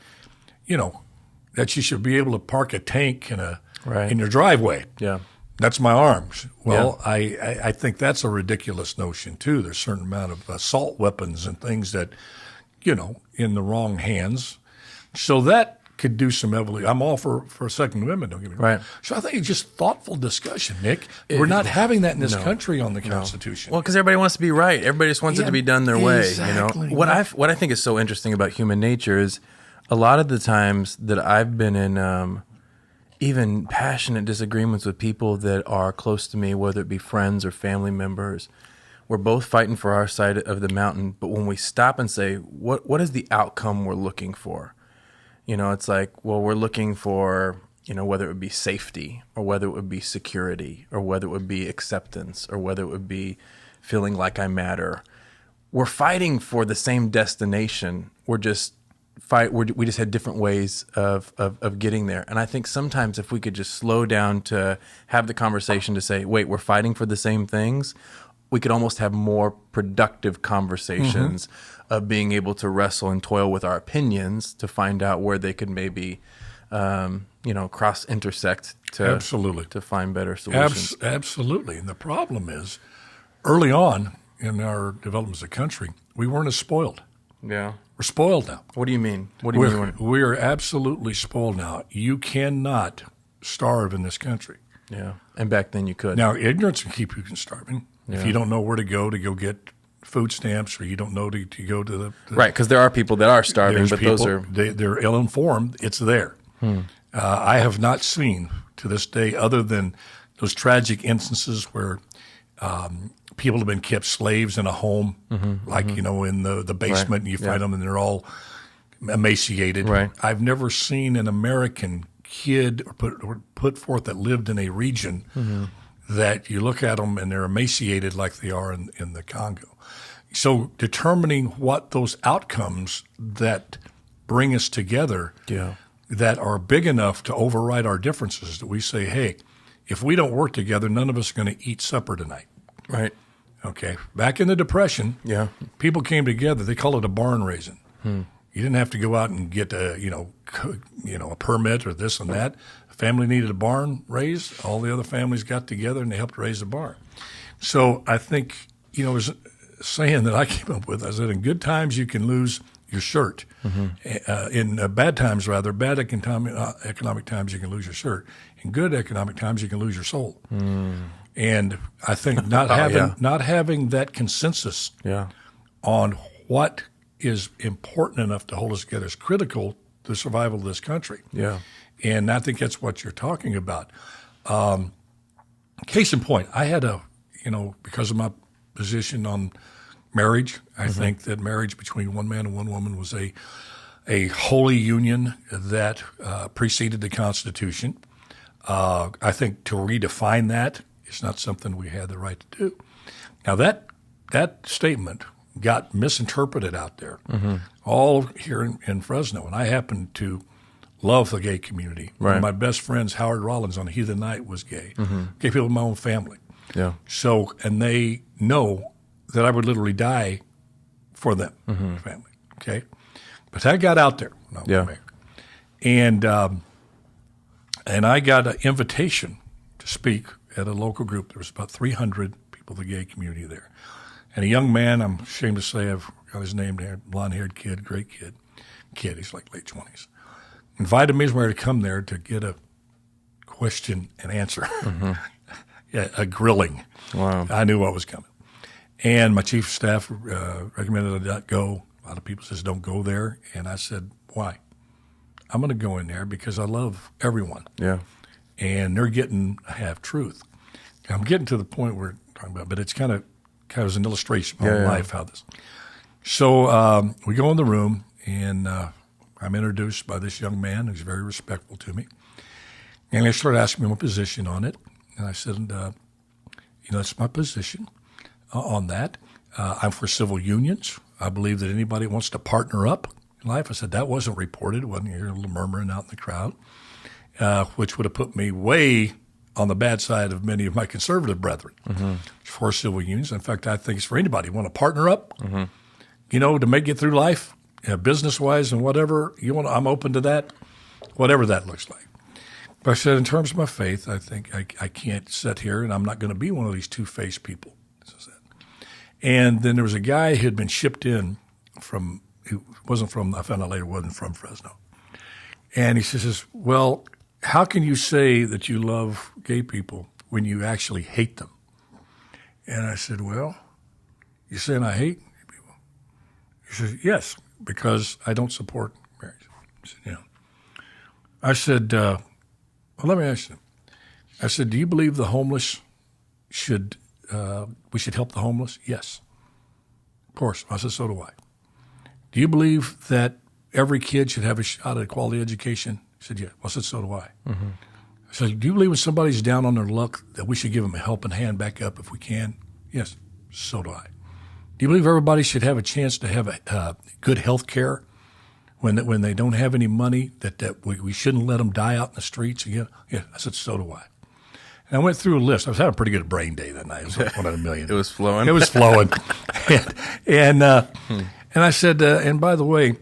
[SPEAKER 5] that you should be able to park a tank in your driveway.
[SPEAKER 1] Yeah.
[SPEAKER 5] That's my arms. Well, I think that's a ridiculous notion too. There's a certain amount of assault weapons and things that, in the wrong hands. So that could do some evolution. I'm all for a Second Amendment, don't get me wrong.
[SPEAKER 1] Right.
[SPEAKER 5] So I think it's just thoughtful discussion, Nick. We're not having that in this country on the Constitution.
[SPEAKER 1] Well, because everybody wants to be right. Everybody just wants it to be done their way.
[SPEAKER 5] Exactly.
[SPEAKER 1] What I think is so interesting about human nature is a lot of the times that I've been in even passionate disagreements with people that are close to me, whether it be friends or family members, we're both fighting for our side of the mountain. But when we stop and say, what is the outcome we're looking for? It's like, well, we're looking for, whether it would be safety or whether it would be security or whether it would be acceptance or whether it would be feeling like I matter. We're fighting for the same destination. We just had different ways of getting there. And I think sometimes if we could just slow down to have the conversation to say, wait, we're fighting for the same things, we could almost have more productive conversations of being able to wrestle and toil with our opinions to find out where they could maybe, cross intersect to find better solutions.
[SPEAKER 5] Absolutely. And the problem is, early on in our development as a country, we weren't as spoiled.
[SPEAKER 1] Yeah.
[SPEAKER 5] We're spoiled now.
[SPEAKER 1] What do you mean? What do you mean?
[SPEAKER 5] We are absolutely spoiled now. You cannot starve in this country.
[SPEAKER 1] Yeah. And back then you could.
[SPEAKER 5] Now, ignorance can keep you from starving. Yeah. If you don't know where to go get food stamps, or you don't know to go to the
[SPEAKER 1] right, because there are people that are starving, but
[SPEAKER 5] people,
[SPEAKER 1] those are
[SPEAKER 5] they're ill-informed. It's there. I have not seen to this day, other than those tragic instances where people have been kept slaves in a home, in the basement, and you find them and they're all emaciated.
[SPEAKER 1] Right.
[SPEAKER 5] I've never seen an American kid or put forth that lived in a region that you look at them and they're emaciated like they are in the Congo. So determining what those outcomes that bring us together that are big enough to override our differences, that we say, hey, if we don't work together, none of us are going to eat supper tonight.
[SPEAKER 1] right.
[SPEAKER 5] Okay. Back in the Depression,
[SPEAKER 1] Yeah.
[SPEAKER 5] people came together. They call it a barn raising. You didn't have to go out and get a permit or this and that. A family needed a barn raised. All the other families got together and they helped raise the barn. So I think, there's a saying that I came up with. I said, in good times you can lose your shirt. In bad times, bad economic times you can lose your shirt. In good economic times you can lose your soul. And I think not having that consensus on what is important enough to hold us together is critical to the survival of this country.
[SPEAKER 1] Yeah.
[SPEAKER 5] And I think that's what you're talking about. Case in point, I had because of my position on marriage, I think that marriage between one man and one woman was a holy union that preceded the Constitution. I think to redefine that is not something we had the right to do. Now that statement got misinterpreted out there, all here in Fresno, and I happen to love the gay community.
[SPEAKER 1] Right.
[SPEAKER 5] One of my best friends, Howard Rollins, on Heathen Night was gay. Gay people in my own family.
[SPEAKER 1] Yeah.
[SPEAKER 5] So, and they know that I would literally die for them, family. Okay, but that got out there when I was married, and I got an invitation to speak at a local group. There was about 300 people of the gay community there, and a young man, I'm ashamed to say, I've got his name there, blonde-haired kid, great kid. He's like late 20s. Invited me to come there to get a question and answer, a grilling.
[SPEAKER 1] Wow.
[SPEAKER 5] I knew what was coming. And my chief of staff recommended I not go. A lot of people says don't go there. And I said, why? I'm going to go in there because I love everyone.
[SPEAKER 1] Yeah.
[SPEAKER 5] And they're getting a half truth. I'm getting to the point we're talking about, but it's kind of as an illustration of my life how this. So we go in the room, and I I'm introduced by this young man who's very respectful to me. And they started asking me my position on it. And I said, that's my position on that. I'm for civil unions. I believe that anybody wants to partner up in life. I said, that wasn't reported. Wasn't hear a little murmuring out in the crowd, which would have put me way on the bad side of many of my conservative brethren for civil unions. In fact, I think it's for anybody who want to partner up, to make it through life, business-wise and whatever you want. I'm open to that, whatever that looks like. But I said, in terms of my faith, I think I can't sit here, and I'm not going to be one of these two-faced people. And then there was a guy who had been shipped in from, I found out later, wasn't from Fresno. And he says, well, how can you say that you love gay people when you actually hate them? And I said, well, you're saying I hate gay people? He says, yes, because I don't support marriage. I said, yeah. I said, well, let me ask you. I said, do you believe the homeless we should help the homeless? Yes. Of course. I said, so do I. Do you believe that every kid should have a shot at a quality education? He said, yeah. I said, so do I. I said, do you believe when somebody's down on their luck that we should give them a helping hand back up if we can? Yes. So do I. Do you believe everybody should have a chance to have good health care when they don't have any money, that we shouldn't let them die out in the streets again? Yeah. I said, so do I. And I went through a list. I was having a pretty good brain day that night. It was like one in a million.
[SPEAKER 1] It was flowing.
[SPEAKER 5] It was flowing. and I said, and by the way,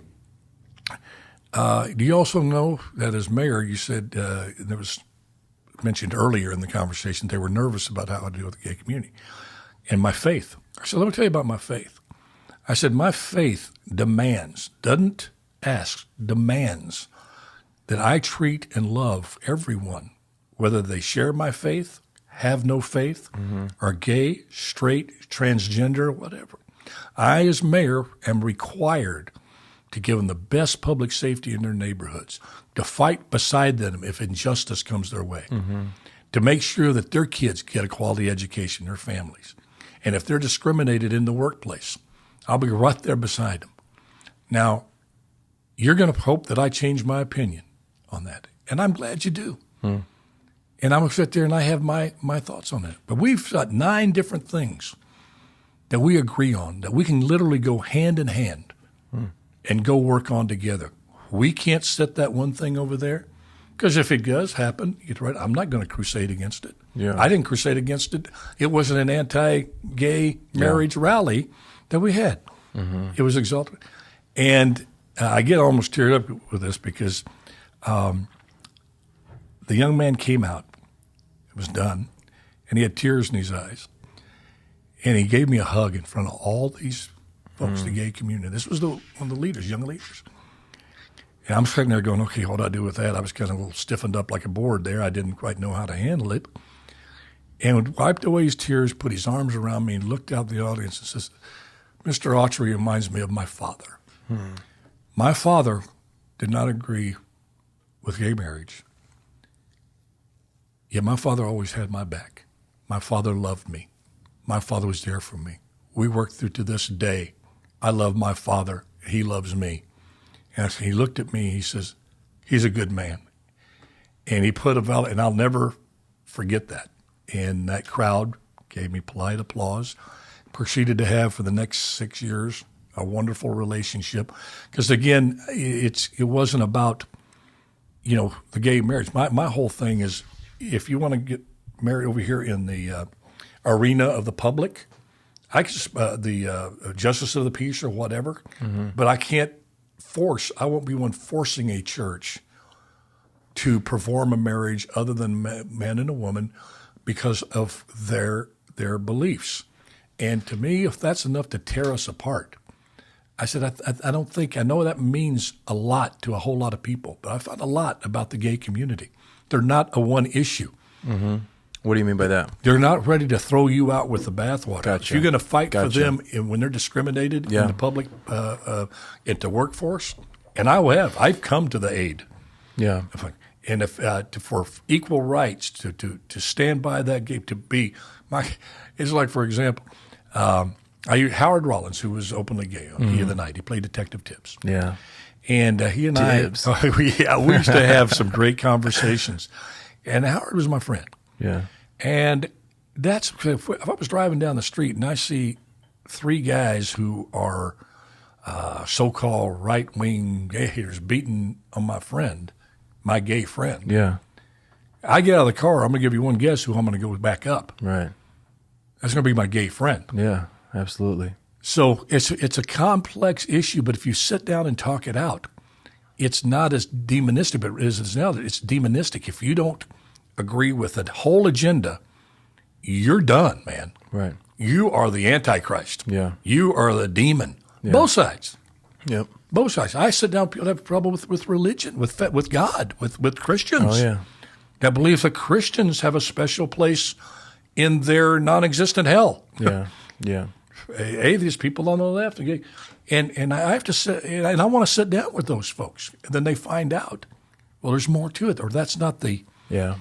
[SPEAKER 5] do you also know that as mayor, you said, there was mentioned earlier in the conversation, they were nervous about how I deal with the gay community and my faith. I said, let me tell you about my faith. I said, my faith demands, doesn't ask, demands that I treat and love everyone, whether they share my faith, have no faith, are gay, straight, transgender, whatever. I, as mayor, am required to give them the best public safety in their neighborhoods, to fight beside them if injustice comes their way, to make sure that their kids get a quality education, their families. And if they're discriminated in the workplace, I'll be right there beside them. Now, you're going to hope that I change my opinion on that, and I'm glad you do. And I'm going to sit there and I have my thoughts on that. But we've got 9 different things that we agree on, that we can literally go hand in hand and go work on together. We can't set that one thing over there, because if it does happen, you're right, I'm not going to crusade against it.
[SPEAKER 1] Yeah.
[SPEAKER 5] I didn't crusade against it. It wasn't an anti-gay marriage rally that we had. It was exalted. And I get almost teared up with this because the young man came out. It was done. And he had tears in his eyes. And he gave me a hug in front of all these folks, the gay community. This was one of the leaders, young leaders. And I'm sitting there going, okay, what do I do with that? I was kind of a little stiffened up like a board there. I didn't quite know how to handle it. And wiped away his tears, put his arms around me, and looked out the audience and says, Mr. Autry reminds me of my father. My father did not agree with gay marriage. Yet my father always had my back. My father loved me. My father was there for me. We work through to this day. I love my father. He loves me. And he looked at me. He says, he's a good man. And he put and I'll never forget that. And that crowd gave me polite applause. Proceeded to have for the next 6 years a wonderful relationship. Because again, it wasn't about, the gay marriage. My whole thing is, if you want to get married over here in the arena of the public, I can the justice of the peace or whatever, but I can't I won't be one forcing a church to perform a marriage other than man and a woman because of their beliefs. And to me, if that's enough to tear us apart, I said, I don't think, I know that means a lot to a whole lot of people, but I found a lot about the gay community. They're not a one issue.
[SPEAKER 1] What do you mean by that?
[SPEAKER 5] They're not ready to throw you out with the bathwater.
[SPEAKER 1] Gotcha.
[SPEAKER 5] If you're going to fight for them when they're discriminated in the public, at the workforce, and I've come to the aid.
[SPEAKER 1] Yeah.
[SPEAKER 5] And if for equal rights to stand by that gay, to be it's like, for example, Howard Rollins, who was openly gay on Key of the Night. He played Detective Tibbs.
[SPEAKER 1] Yeah.
[SPEAKER 5] And he and
[SPEAKER 1] Dibs.
[SPEAKER 5] we used to have some great conversations. And Howard was my friend.
[SPEAKER 1] Yeah.
[SPEAKER 5] And that's if I was driving down the street and I see three guys who are so-called right-wing gay haters beating on my gay friend.
[SPEAKER 1] Yeah.
[SPEAKER 5] I get out of the car, I'm going to give you one guess who I'm going to go back up.
[SPEAKER 1] Right.
[SPEAKER 5] That's going to be my gay friend.
[SPEAKER 1] Yeah, absolutely.
[SPEAKER 5] So it's a complex issue, but if you sit down and talk it out, it's not as demonistic as it is now. It's demonistic. If you don't agree with the whole agenda, you're done, man.
[SPEAKER 1] Right.
[SPEAKER 5] You are the Antichrist.
[SPEAKER 1] Yeah.
[SPEAKER 5] You are the demon.
[SPEAKER 1] Yeah.
[SPEAKER 5] Both sides.
[SPEAKER 1] Yep.
[SPEAKER 5] Both sides. I sit down, people have trouble with religion, with God, with Christians.
[SPEAKER 1] Oh, yeah.
[SPEAKER 5] I believe that Christians have a special place in their non-existent hell.
[SPEAKER 1] Yeah. Yeah.
[SPEAKER 5] Atheist people on the left, and I have to sit, and I want to sit down with those folks. And then they find out, well, there's more to it, or that's not the,
[SPEAKER 1] Yeah.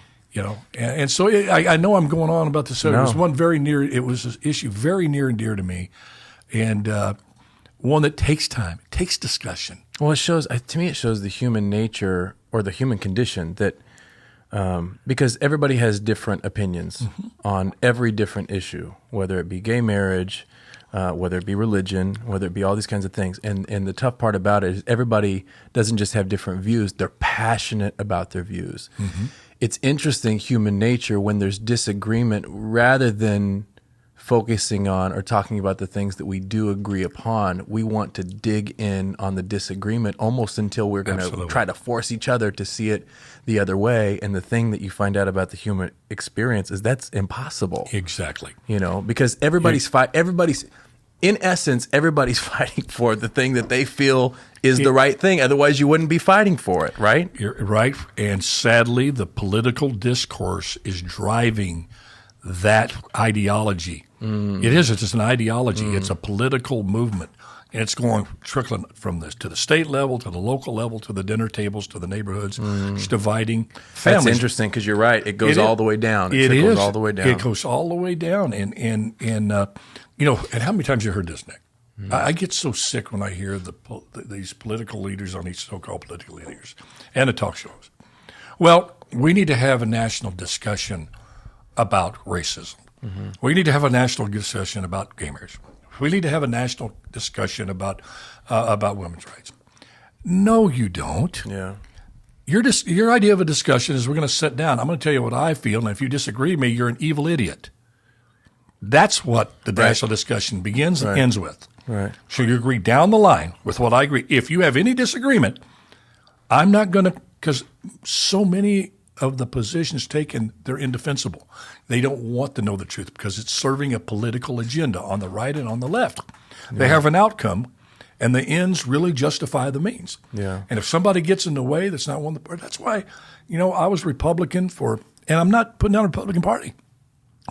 [SPEAKER 5] And so I know I'm going on about this.
[SPEAKER 1] No.
[SPEAKER 5] It was it was an issue very near and dear to me, and one that takes time, it takes discussion.
[SPEAKER 1] Well, to me, it shows the human nature or the human condition that, because everybody has different opinions on every different issue, whether it be gay marriage, whether it be religion, whether it be all these kinds of things. And the tough part about it is everybody doesn't just have different views. They're passionate about their views. Mm-hmm. It's interesting, human nature, when there's disagreement, rather than focusing on or talking about the things that we do agree upon, we want to dig in on the disagreement almost until we're going to try to force each other to see it the other way. And the thing that you find out about the human experience is that's impossible.
[SPEAKER 5] Exactly.
[SPEAKER 1] Because everybody's in essence, everybody's fighting for the thing that they feel is the right thing. Otherwise, you wouldn't be fighting for it, right?
[SPEAKER 5] You're right. And sadly, the political discourse is driving that ideology. It is. It's just an ideology. It's a political movement. And it's trickling from this to the state level, to the local level, to the dinner tables, to the neighborhoods. It's dividing families.
[SPEAKER 1] That's interesting because you're right. It goes all the way down.
[SPEAKER 5] It
[SPEAKER 1] goes all the way down.
[SPEAKER 5] It goes all the way down. And and how many times you heard this, Nick? I get so sick when I hear these political leaders on these so-called political leaders and the talk shows. Well, we need to have a national discussion about racism. Mm-hmm. We need to have a national discussion about gay marriage. We need to have a national discussion about women's rights. No, you don't.
[SPEAKER 1] Yeah.
[SPEAKER 5] Your idea of a discussion is we're going to sit down. I'm going to tell you what I feel, and if you disagree with me, you're an evil idiot. That's what the national discussion begins and ends with.
[SPEAKER 1] Right.
[SPEAKER 5] So you agree down the line with what I agree. If you have any disagreement, I'm not going to, because so many of the positions taken, they're indefensible. They don't want to know the truth because it's serving a political agenda on the right and on the left. Yeah. They have an outcome, and the ends really justify the means.
[SPEAKER 1] Yeah.
[SPEAKER 5] And if somebody gets in the way, that's not one of the parties. That's why, I was Republican and I'm not putting down a Republican Party.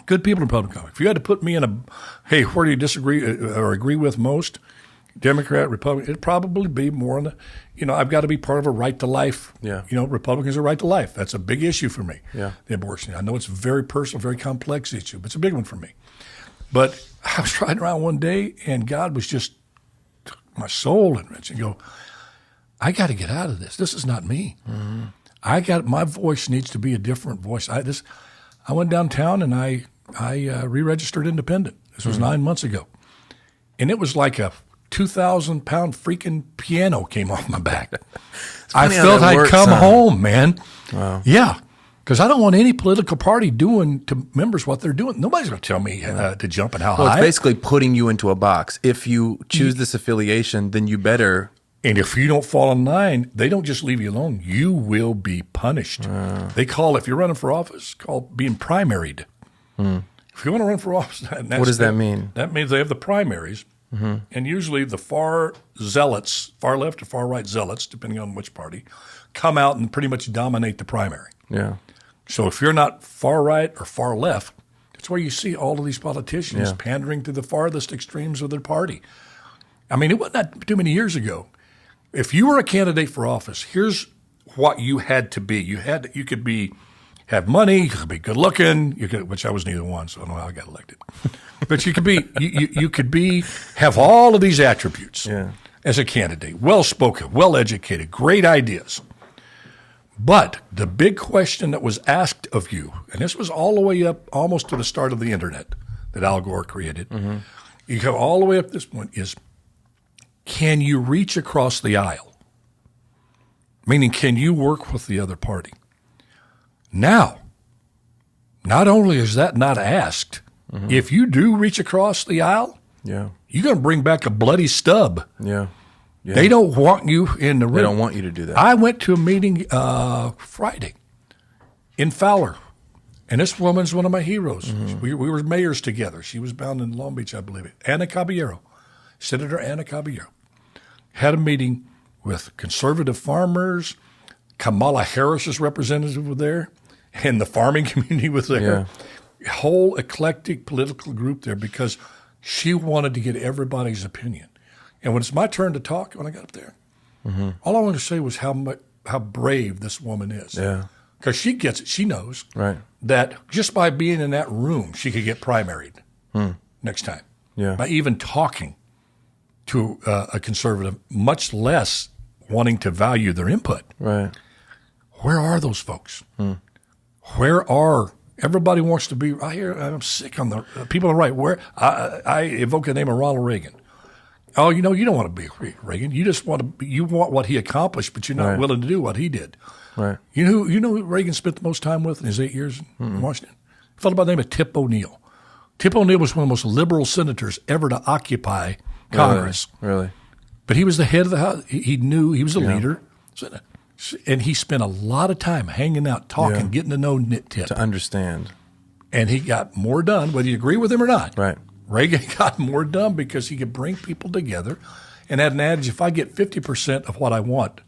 [SPEAKER 5] Good people in the Republican Party. If you had to put me in hey, where do you disagree or agree with most? Democrat, Republican, it'd probably be more on the, I've got to be part of a right to life.
[SPEAKER 1] Yeah.
[SPEAKER 5] Republicans are right to life. That's a big issue for me.
[SPEAKER 1] Yeah.
[SPEAKER 5] The abortion. I know it's a very personal, very complex issue, but it's a big one for me. But I was riding around one day and God was just took my soul and go, I got to get out of this. This is not me. Mm-hmm. My voice needs to be a different voice. I went downtown and I re-registered independent. This was 9 months ago. And it was like a 2,000-pound freaking piano came off my back. I felt I'd come home, man.
[SPEAKER 1] Wow.
[SPEAKER 5] Yeah, because I don't want any political party doing to members what they're doing. Nobody's going to tell me to jump and how high.
[SPEAKER 1] Well, it's basically putting you into a box. If you choose this affiliation, then you better.
[SPEAKER 5] And if you don't fall in line, they don't just leave you alone. You will be punished. They call, if you're running for office, called being primaried. If you want to run for office,
[SPEAKER 1] what does that mean?
[SPEAKER 5] That means they have the primaries. Mm-hmm. And usually the far zealots, far left or far right zealots, depending on which party, come out and pretty much dominate the primary.
[SPEAKER 1] Yeah.
[SPEAKER 5] So if you're not far right or far left, that's where you see all of these politicians pandering to the farthest extremes of their party. I mean, it wasn't that too many years ago. If you were a candidate for office, here's what you had to be. You could have money, you could be good looking, which I was neither one, so I don't know how I got elected. But you could have all of these attributes.
[SPEAKER 1] Yeah.
[SPEAKER 5] as a candidate, well-spoken, well-educated, great ideas. But the big question that was asked of you, and this was all the way up almost to the start of the internet that Al Gore created, you go all the way up to this point, is can you reach across the aisle? Meaning, can you work with the other party? Now, not only is that not asked, if you do reach across the aisle, you're going to bring back a bloody stub.
[SPEAKER 1] Yeah.
[SPEAKER 5] They don't want you in the room.
[SPEAKER 1] They don't want you to do that.
[SPEAKER 5] I went to a meeting Friday in Fowler, and this woman's one of my heroes. We were mayors together. She was bound in Long Beach, I believe. Ana Caballero, Senator Ana Caballero, had a meeting with conservative farmers. Kamala Harris's representative was there, and the farming community was there. A whole eclectic political group there because she wanted to get everybody's opinion. And when it's my turn to talk, when I got up there, all I wanted to say was how brave this woman is.
[SPEAKER 1] Yeah.
[SPEAKER 5] Because she gets it. She knows
[SPEAKER 1] Right.
[SPEAKER 5] that just by being in that room, she could get primaried next time.
[SPEAKER 1] Yeah.
[SPEAKER 5] By even talking to a conservative, much less wanting to value their input.
[SPEAKER 1] Right.
[SPEAKER 5] Where are those folks? Where are everybody wants to be? I'm sick on the people on the right. Where I evoke the name of Ronald Reagan. Oh, you don't want to be Reagan. You just want you want what he accomplished, but you're not willing to do what he did.
[SPEAKER 1] Right.
[SPEAKER 5] You know who Reagan spent the most time with in his 8 years in Washington? A fellow by the name of Tip O'Neill. Tip O'Neill was one of the most liberal senators ever to occupy Congress.
[SPEAKER 1] Really?
[SPEAKER 5] But he was the head of the House. He knew he was a leader. And he spent a lot of time hanging out, talking, getting to know Tip.
[SPEAKER 1] To understand.
[SPEAKER 5] And he got more done, whether you agree with him or not.
[SPEAKER 1] Right.
[SPEAKER 5] Reagan got more done because he could bring people together and had an adage, if I get 50% of what I want,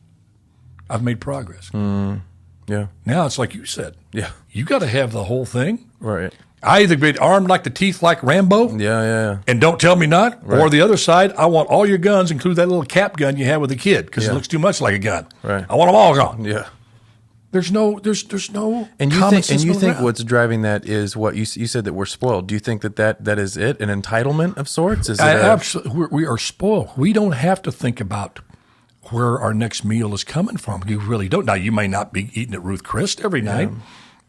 [SPEAKER 5] I've made progress.
[SPEAKER 1] Yeah.
[SPEAKER 5] Now it's like you said.
[SPEAKER 1] Yeah.
[SPEAKER 5] You got to have the whole thing.
[SPEAKER 1] Right.
[SPEAKER 5] I either be armed like the teeth like Rambo
[SPEAKER 1] Yeah.
[SPEAKER 5] and don't tell me not,
[SPEAKER 1] Right.
[SPEAKER 5] or the other side, I want all your guns, include that little cap gun you have with the kid because it looks too much like a gun.
[SPEAKER 1] Right.
[SPEAKER 5] I want them all gone.
[SPEAKER 1] Yeah.
[SPEAKER 5] There's no
[SPEAKER 1] And you
[SPEAKER 5] common
[SPEAKER 1] think
[SPEAKER 5] sense going around.
[SPEAKER 1] what's driving that is what you said, that we're spoiled. Do you think that is it, an entitlement of sorts? Is it
[SPEAKER 5] absolutely, we are spoiled. We don't have to think about where our next meal is coming from. You really don't. Now, you may not be eating at Ruth Chris every night,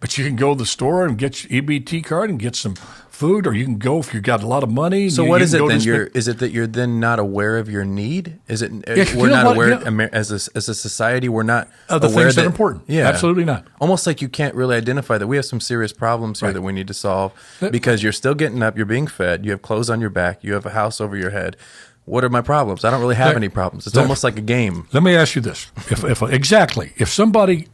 [SPEAKER 5] but you can go to the store and get your EBT card and get some food, or you can go if you've got a lot of money.
[SPEAKER 1] So what is it then? Is it that you're then not aware of your need? Is it
[SPEAKER 5] Yeah,
[SPEAKER 1] we're not aware
[SPEAKER 5] yeah.
[SPEAKER 1] as a society? We're not
[SPEAKER 5] of the
[SPEAKER 1] aware
[SPEAKER 5] things that are important.
[SPEAKER 1] Yeah,
[SPEAKER 5] Absolutely not.
[SPEAKER 1] Almost like you can't really identify that we have some serious problems here that we need to solve because you're still getting up, you're being fed, you have clothes on your back, you have a house over your head. What are my problems? I don't really have any problems. It's almost like a game.
[SPEAKER 5] Let me ask you this: if somebody,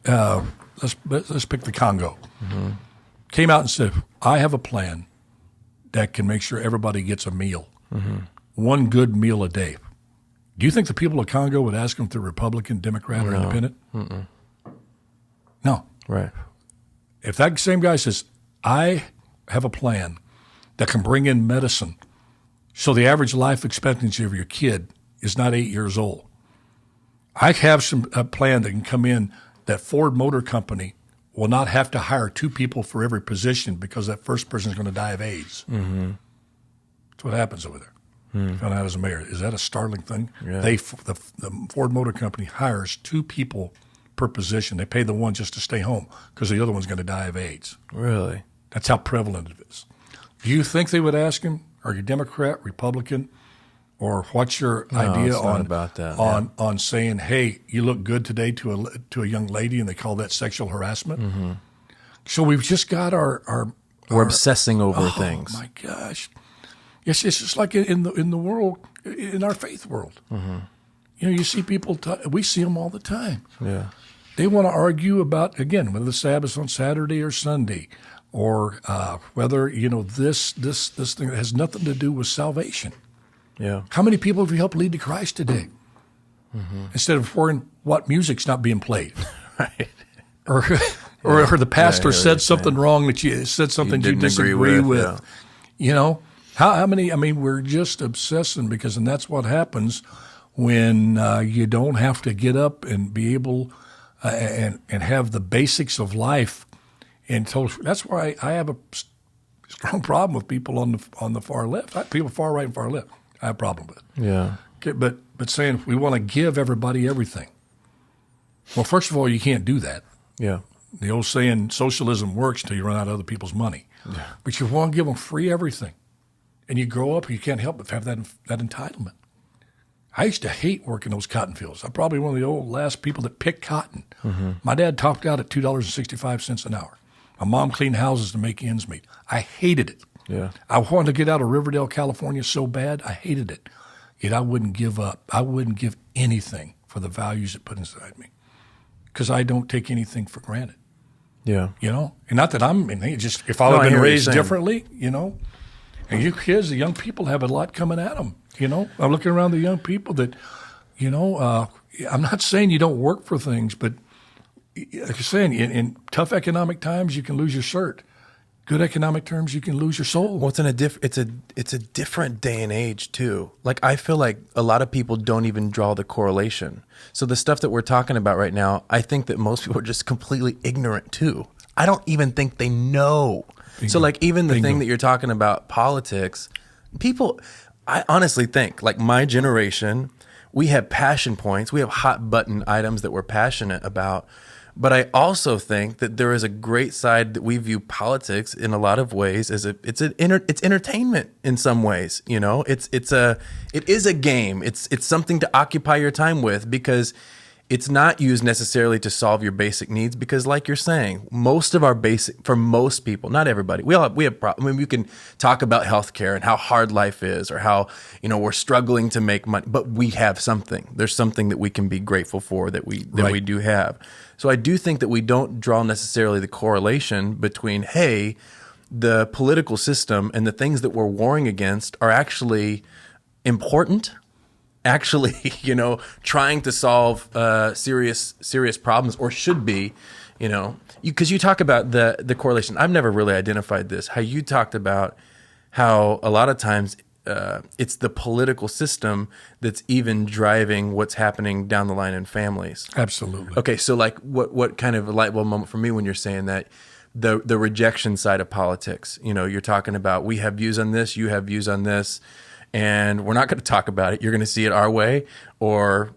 [SPEAKER 5] let's pick the Congo, came out and said, "I have a plan that can make sure everybody gets a meal, one good meal a day," do you think the people of Congo would ask them if they're Republican, Democrat, or Independent? No.
[SPEAKER 1] Right.
[SPEAKER 5] If that same guy says, "I have a plan that can bring in medicine so the average life expectancy of your kid is not 8 years old. I have a plan that can come in that Ford Motor Company will not have to hire 2 people for every position because that first person is going to die of AIDS." That's what happens over there. Found out as a mayor. Is that a startling thing?
[SPEAKER 1] Yeah.
[SPEAKER 5] The Ford Motor Company hires 2 people per position. They pay the one just to stay home because the other one's going to die of AIDS.
[SPEAKER 1] Really?
[SPEAKER 5] That's how prevalent it is. Do you think they would ask him, are you Democrat, Republican, or what's your idea
[SPEAKER 1] it's not
[SPEAKER 5] on
[SPEAKER 1] about that,
[SPEAKER 5] on saying, hey, you look good today to a young lady, and they call that sexual harassment? So we've just got our
[SPEAKER 1] We're obsessing over things.
[SPEAKER 5] Oh my gosh, it's just like in the world, in our faith world. You see people. We see them all the time.
[SPEAKER 1] Yeah.
[SPEAKER 5] They want to argue about, again, whether the Sabbath's on Saturday or Sunday, or whether this thing that has nothing to do with salvation.
[SPEAKER 1] Yeah.
[SPEAKER 5] How many people have you helped lead to Christ today? Instead of worrying what music's not being played,
[SPEAKER 1] Right.
[SPEAKER 5] or the pastor said something wrong that you said something you
[SPEAKER 1] didn't
[SPEAKER 5] disagree
[SPEAKER 1] agree
[SPEAKER 5] with.
[SPEAKER 1] yeah.
[SPEAKER 5] How many? I mean, we're just obsessing and that's what happens when you don't have to get up and be able and have the basics of life. And that's why I have a strong problem with people on the far left. People far right and far left, I have a problem with.
[SPEAKER 1] Yeah.
[SPEAKER 5] Okay, but saying we want to give everybody everything. Well, first of all, you can't do that.
[SPEAKER 1] Yeah.
[SPEAKER 5] The old saying, socialism works until you run out of other people's money. Yeah. But you want to give them free everything. And you grow up, you can't help but have that entitlement. I used to hate working those cotton fields. I'm probably one of the old last people that picked cotton. Mm-hmm. My dad topped out at $2.65 an hour. My mom cleaned houses to make ends meet. I hated it.
[SPEAKER 1] Yeah.
[SPEAKER 5] I wanted to get out of Riverdale, California so bad. I hated it. Yet I wouldn't give up. I wouldn't give anything for the values it put inside me, because I don't take anything for granted.
[SPEAKER 1] Yeah.
[SPEAKER 5] You know? And not that just if I had been raised differently, you know? And you kids, the young people have a lot coming at them, you know? I'm looking around the young people that, you know, I'm not saying you don't work for things, but like you're saying, in tough economic times, you can lose your shirt. Good economic terms, you can lose your soul.
[SPEAKER 1] Well, it's a different day and age too. Like, I feel like a lot of people don't even draw the correlation. So the stuff that we're talking about right now, I think that most people are just completely ignorant too. I don't even think they know. Bingo. So like, even the thing that you're talking about, politics, people, I honestly think, like, my generation, we have passion points, we have hot button items that we're passionate about. But I also think that there is a great side that we view politics in a lot of ways as it's entertainment in some ways. You know, it is a game. It's something to occupy your time with, because it's not used necessarily to solve your basic needs. Because, like you're saying, for most people, not everybody, we have problems. I mean, we can talk about healthcare and how hard life is, or how, you know, we're struggling to make money, but we have something. There's something that we can be grateful for that we do have. So I do think that we don't draw necessarily the correlation between, hey, the political system and the things that we're warring against are actually important, actually, you know, trying to solve serious problems, or should be, you know. Because you talk about the correlation. I've never really identified this. How you talked about how a lot of times it's the political system that's even driving what's happening down the line in families.
[SPEAKER 5] Absolutely.
[SPEAKER 1] Okay, so like, what kind of a light bulb moment for me when you're saying that, the rejection side of politics? You know, you're talking about, we have views on this, you have views on this, and we're not going to talk about it. You're going to see it our way, or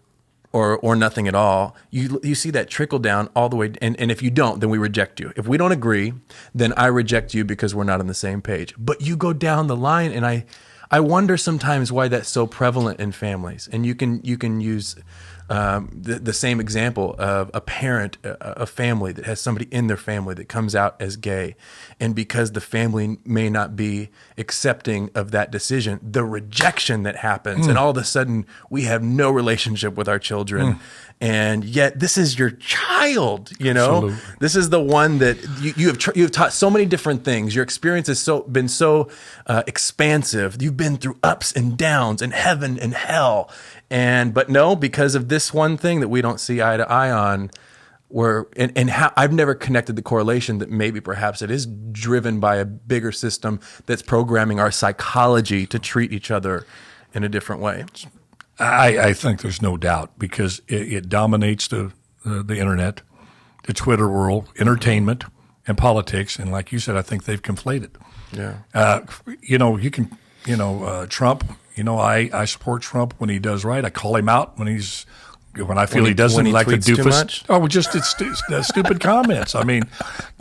[SPEAKER 1] nothing at all. You see that trickle down all the way, and if you don't, then we reject you. If we don't agree, then I reject you because we're not on the same page. But you go down the line, and I wonder sometimes why that's so prevalent in families. And you can use the same example of a parent, a family that has somebody in their family that comes out as gay. And because the family may not be accepting of that decision, the rejection that happens, and all of a sudden we have no relationship with our children. And yet this is your child, you know. Absolutely. This is the one that you have taught so many different things. Your experience has been so expansive. You've been through ups and downs and heaven and hell. But no, because of this one thing that we don't see eye to eye on, how I've never connected the correlation that maybe perhaps it is driven by a bigger system that's programming our psychology to treat each other in a different way.
[SPEAKER 5] I think there's no doubt, because it dominates the internet, the Twitter world, entertainment, and politics. And like you said, I think they've conflated.
[SPEAKER 1] Yeah.
[SPEAKER 5] You know, you can, you know, Trump. You know, I support Trump when he does right. I call him out when I feel he doesn't, like a doofus. Oh, just it's stupid comments. I mean,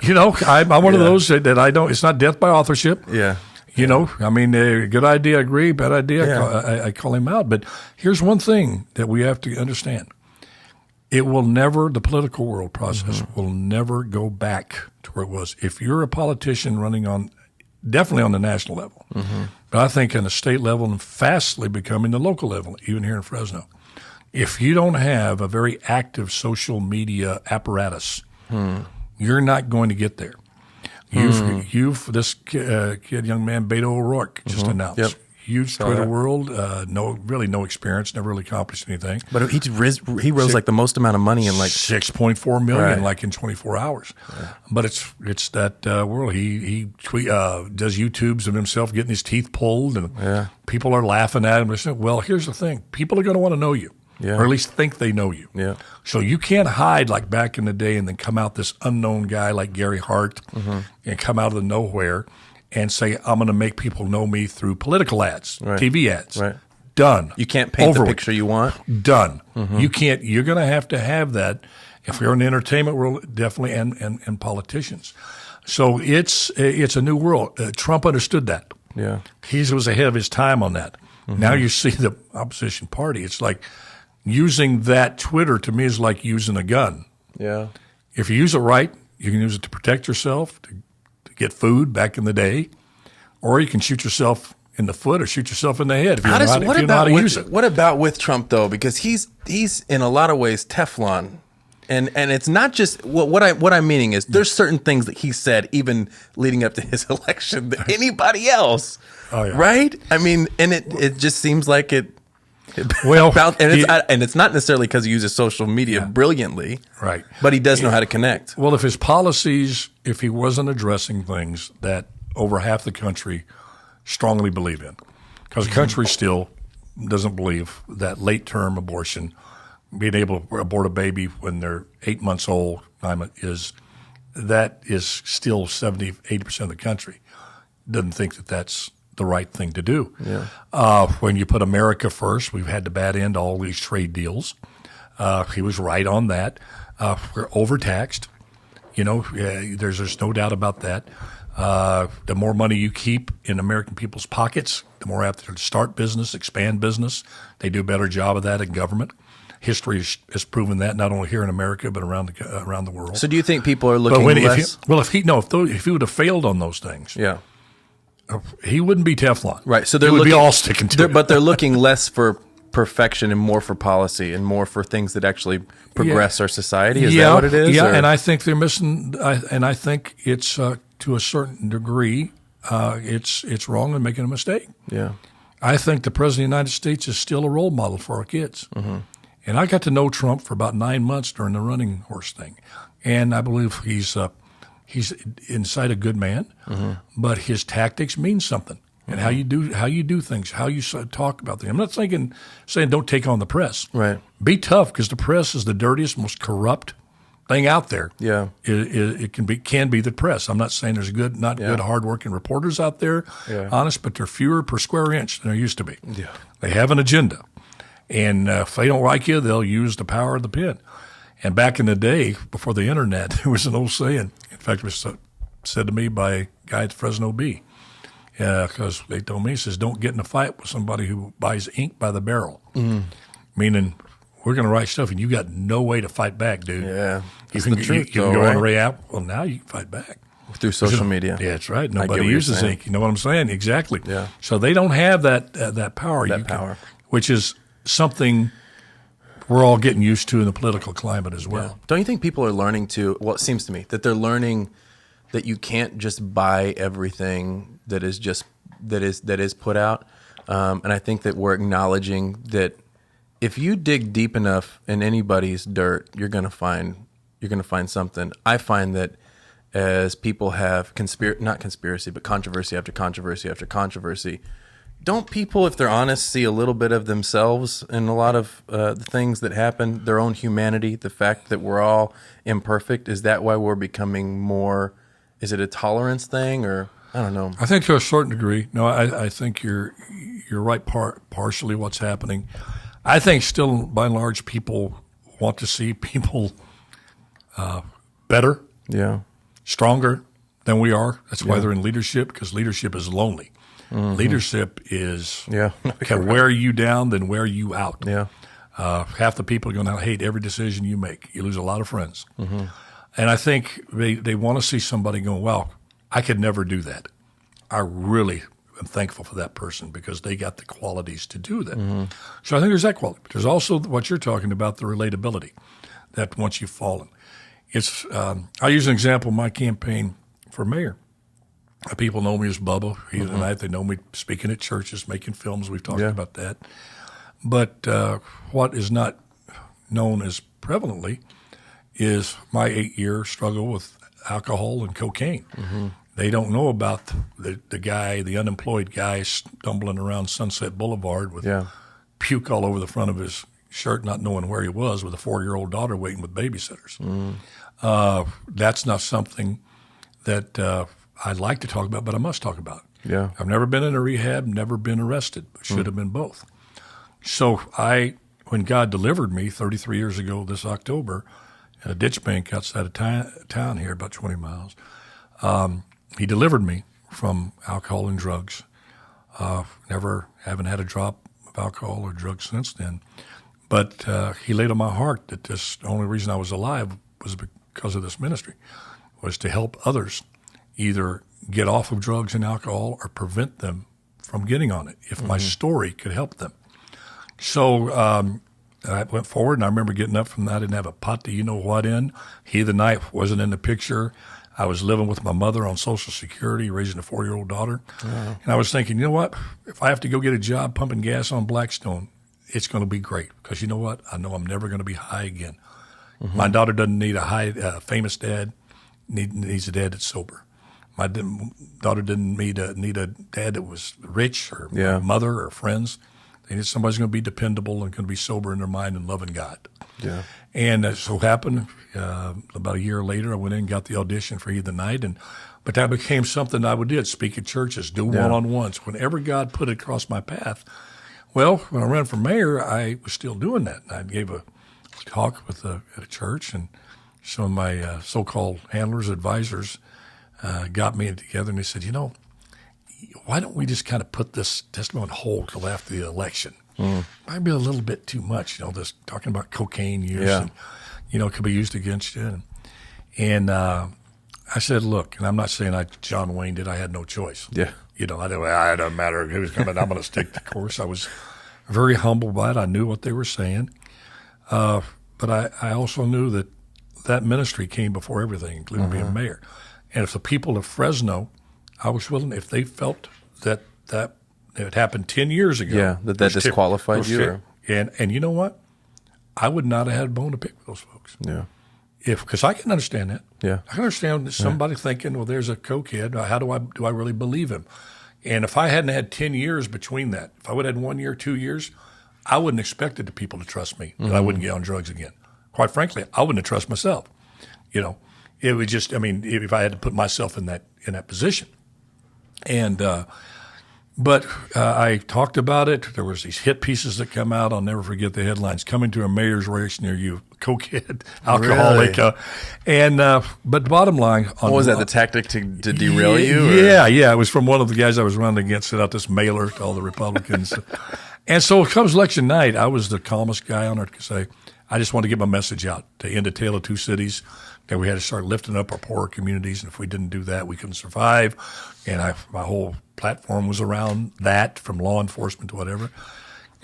[SPEAKER 5] you know, I'm one of those that I don't. It's not death by authorship.
[SPEAKER 1] Yeah.
[SPEAKER 5] You know, I mean, good idea, agree, bad idea, I call him out. But here's one thing that we have to understand. It will never, the political world process will never go back to where it was. If you're a politician running definitely on the national level, but I think on the state level and fastly becoming the local level, even here in Fresno, if you don't have a very active social media apparatus, you're not going to get there. This young man, Beto O'Rourke, just announced. Yep. Huge Twitter world, no experience, never really accomplished anything.
[SPEAKER 1] But he rose like the most amount of money in like
[SPEAKER 5] $6.4 million, like in 24 hours. Yeah. But it's that world. He does YouTubes of himself getting his teeth pulled, and people are laughing at him. Well, here's the thing: people are going to want to know you. or at least think they know you.
[SPEAKER 1] Yeah.
[SPEAKER 5] So you can't hide like back in the day and then come out this unknown guy like Gary Hart and come out of the nowhere and say, I'm going to make people know me through political ads, TV ads.
[SPEAKER 1] Right.
[SPEAKER 5] Done.
[SPEAKER 1] You can't paint
[SPEAKER 5] Over
[SPEAKER 1] the
[SPEAKER 5] with.
[SPEAKER 1] picture you want.
[SPEAKER 5] Done. You can't. You're going to have that. If you're in the entertainment world, definitely, and politicians. So it's a new world. Trump understood that.
[SPEAKER 1] Yeah.
[SPEAKER 5] He was ahead of his time on that. Now you see the opposition party. It's like using that Twitter to me is like using a gun.
[SPEAKER 1] Yeah.
[SPEAKER 5] If you use it right, you can use it to protect yourself, to get food back in the day, or you can shoot yourself in the foot or shoot yourself in the head if you know how to use it.
[SPEAKER 1] What about with Trump though? Because he's in a lot of ways Teflon, and it's not just what I'm meaning is there's certain things that he said even leading up to his election that anybody else, right? I mean, and it just seems like it.
[SPEAKER 5] Well,
[SPEAKER 1] and it's not necessarily because he uses social media brilliantly,
[SPEAKER 5] right?
[SPEAKER 1] But he does know how to connect.
[SPEAKER 5] Well, if his policies, if he wasn't addressing things that over half the country strongly believe in, because the country still doesn't believe that late-term abortion, being able to abort a baby when they're 8 months old, is still 70-80% of the country doesn't think that that's the right thing to do.
[SPEAKER 1] Yeah.
[SPEAKER 5] When you put America first, we've had to bad end all these trade deals. He was right on that. We're overtaxed. There's no doubt about that. The more money you keep in American people's pockets, the more apt to start business, expand business. They do a better job of that in government. History has proven that not only here in America but around the world.
[SPEAKER 1] So, do you think people are looking less?
[SPEAKER 5] If he would have failed on those things,
[SPEAKER 1] yeah,
[SPEAKER 5] he wouldn't be Teflon.
[SPEAKER 1] Right. So
[SPEAKER 5] they would be all sticking to it.
[SPEAKER 1] But they're looking less for perfection and more for policy and more for things that actually progress our society. Is that what it is?
[SPEAKER 5] Yeah, and I think they're missing. And I think it's to a certain degree, it's wrong and making a mistake.
[SPEAKER 1] Yeah.
[SPEAKER 5] I think the president of the United States is still a role model for our kids. Mm-hmm. And I got to know Trump for about 9 months during the running horse thing, and I believe he's inside a good man, but his tactics mean something, and how you do things, how you talk about things. I'm not saying don't take on the press.
[SPEAKER 1] Right.
[SPEAKER 5] Be tough, because the press is the dirtiest, most corrupt thing out there.
[SPEAKER 1] Yeah.
[SPEAKER 5] It can be the press. I'm not saying there's good, hardworking reporters out there, honest, but they're fewer per square inch than there used to be.
[SPEAKER 1] Yeah.
[SPEAKER 5] They have an agenda. And if they don't like you, they'll use the power of the pen. And back in the day, before the internet, there was an old saying. In fact, it was said to me by a guy at Fresno B. Because they told me, he says, don't get in a fight with somebody who buys ink by the barrel. Meaning, we're going to write stuff, and you got no way to fight back, dude.
[SPEAKER 1] Yeah.
[SPEAKER 5] You can go on Ray app. Well, now you can fight back.
[SPEAKER 1] Through social media.
[SPEAKER 5] Yeah, that's right. Nobody uses ink. You know what I'm saying? Exactly.
[SPEAKER 1] Yeah.
[SPEAKER 5] So they don't have that power.
[SPEAKER 1] Power.
[SPEAKER 5] Which is something we're all getting used to in the political climate as well.
[SPEAKER 1] Yeah. Don't you think people are learning to? Well, it seems to me that they're learning that you can't just buy everything that is put out, and I think that we're acknowledging that if you dig deep enough in anybody's dirt, you're gonna find something. I find that as people have not conspiracy, but controversy after controversy after controversy. Don't people, if they're honest, see a little bit of themselves in a lot of the things that happen, their own humanity, the fact that we're all imperfect? Is that why we're becoming more, is it a tolerance thing, or I don't know?
[SPEAKER 5] I think to a certain degree. No, I think you're right partially what's happening. I think still, by and large, people want to see people better, stronger than we are. That's why they're in leadership, because leadership is lonely. Mm-hmm. Leadership can wear you down, then wear you out.
[SPEAKER 1] Yeah.
[SPEAKER 5] Half the people are going to hate every decision you make. You lose a lot of friends. Mm-hmm. And I think they want to see somebody going, well, I could never do that. I really am thankful for that person because they got the qualities to do that. Mm-hmm. So I think there's that quality. But there's also what you're talking about, the relatability, that once you've fallen. It's I'll use an example of my campaign for mayor. People know me as Bubba. They know me speaking at churches, making films. We've talked about that. But what is not known as prevalently is my 8-year struggle with alcohol and cocaine. Mm-hmm. They don't know about the unemployed guy stumbling around Sunset Boulevard with puke all over the front of his shirt, not knowing where he was, with a 4-year-old daughter waiting with babysitters. Mm. That's not something that I'd like to talk about, but I must talk about.
[SPEAKER 1] Yeah.
[SPEAKER 5] I've never been in a rehab, never been arrested, but should have been both. So when God delivered me 33 years ago this October, in a ditch bank outside of town here, about 20 miles, he delivered me from alcohol and drugs. Haven't had a drop of alcohol or drugs since then. But he laid on my heart that the only reason I was alive was because of this ministry, was to help others either get off of drugs and alcohol or prevent them from getting on it, if my story could help them. So I went forward, and I remember getting up from that. I didn't have a pot to you-know-what in. He, the knife, wasn't in the picture. I was living with my mother on Social Security, raising a 4-year-old daughter. Wow. And I was thinking, you know what? If I have to go get a job pumping gas on Blackstone, it's going to be great, because you know what? I know I'm never going to be high again. Mm-hmm. My daughter doesn't need a famous dad. Needs a dad that's sober. My daughter didn't need a dad that was rich or mother or friends. They need somebody's going to be dependable and going to be sober in their mind and loving God. Yeah. And it so happened, about a year later, I went in and got the audition for He the Night. But that became something I did, speak at churches, do one-on-ones. Whenever God put it across my path. Well, when I ran for mayor, I was still doing that. I gave a talk at a church, and some of my so-called handlers, advisors, got me together, and they said, why don't we just kind of put this testimony on hold till after the election? Might be a little bit too much, this talking about cocaine use, and, it could be used against you. And I said, look, and I'm not saying John Wayne did. I had no choice. Yeah. It doesn't matter who's coming. I'm going to stick the course. I was very humble by it. I knew what they were saying. But I also knew that ministry came before everything, including being mayor. And if the people of Fresno, I was willing, if they felt that it happened 10 years ago. Yeah, that
[SPEAKER 1] disqualified you.
[SPEAKER 5] And you know what? I would not have had a bone to pick with those folks. Yeah. Because I can understand that. Yeah. I can understand somebody thinking, well, there's a cokehead. How do I really believe him? And if I hadn't had 10 years between that, if I would have had 1 year, 2 years, I wouldn't expect the people to trust me that I wouldn't get on drugs again. Quite frankly, I wouldn't have trusted myself. It would just, if I had to put myself in that position. And, but I talked about it. There was these hit pieces that come out. I'll never forget the headlines: "Coming to a mayor's race near you, cokehead, alcoholic." Really? But the bottom line,
[SPEAKER 1] what was that? The tactic to derail you?
[SPEAKER 5] Yeah. It was from one of the guys I was running against. Sent out this mailer to all the Republicans, and so it comes election night. I was the calmest guy on earth to say, I just want to get my message out to end a tale of two cities. That we had to start lifting up our poorer communities, and if we didn't do that, we couldn't survive. And my whole platform was around that, from law enforcement to whatever.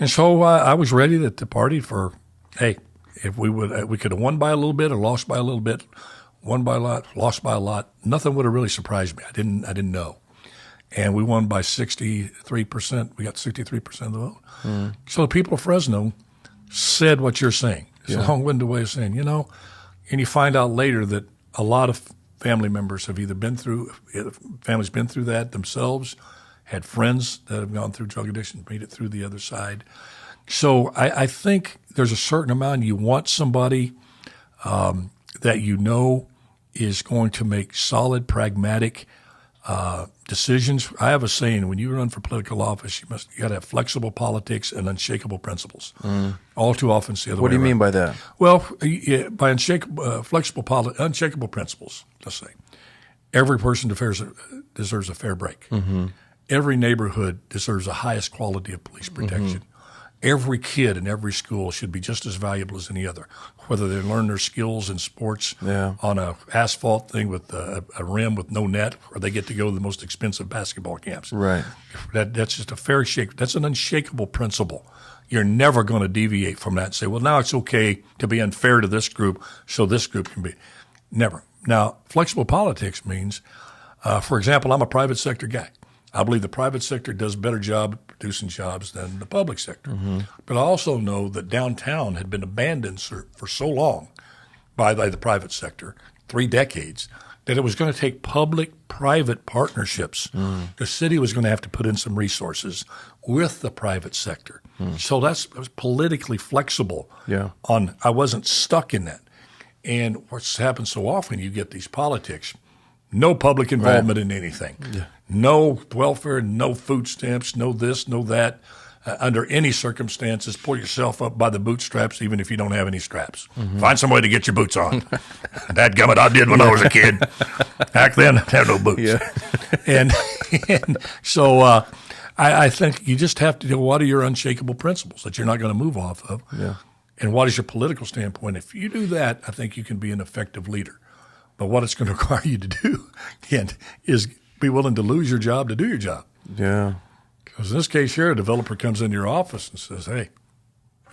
[SPEAKER 5] And so I was ready to party for, hey, if we could have won by a little bit or lost by a little bit, won by a lot, lost by a lot. Nothing would have really surprised me. I didn't know. And we won by 63%. We got 63% of the vote. So the people of Fresno said what you're saying. It's a long-winded way of saying, and you find out later that a lot of family members have either families been through that themselves, had friends that have gone through drug addiction, made it through the other side. So I think there's a certain amount. You want somebody that is going to make solid, pragmatic decisions. I have a saying: when you run for political office, you got to have flexible politics and unshakable principles. All too often, it's the other way.
[SPEAKER 1] What do you mean by that?
[SPEAKER 5] Well, by unshakable principles, let's say, every person deserves a fair break. Every neighborhood deserves the highest quality of police protection. Every kid in every school should be just as valuable as any other, whether they learn their skills in sports on a asphalt thing with a rim with no net, or they get to go to the most expensive basketball camps. Right. That's just a fair shake. That's an unshakable principle. You're never going to deviate from that and say, well, now it's okay to be unfair to this group, so this group can be. Never. Now, flexible politics means, for example, I'm a private sector guy. I believe the private sector does a better job at producing jobs than the public sector. But I also know that downtown had been abandoned for so long by the private sector, 3 decades, that it was going to take public-private partnerships. The city was going to have to put in some resources with the private sector. So it was politically flexible. I wasn't stuck in that. And what's happened so often, you get these politics, no public involvement in anything. No welfare, no food stamps, no this, no that. under any circumstances, pull yourself up by the bootstraps, even if you don't have any straps. Find some way to get your boots on. Dadgummit, I did when I was a kid. Back then, I had no boots.
[SPEAKER 1] Yeah.
[SPEAKER 5] and so I think you just have to know what are your unshakable principles that you're not going to move off of.
[SPEAKER 1] Yeah.
[SPEAKER 5] And what is your political standpoint? If you do that, I think you can be an effective leader. But what it's going to require you to do is be willing to lose your job to do your job.
[SPEAKER 1] Yeah.
[SPEAKER 5] Because in this case here, a developer comes into your office and says, hey,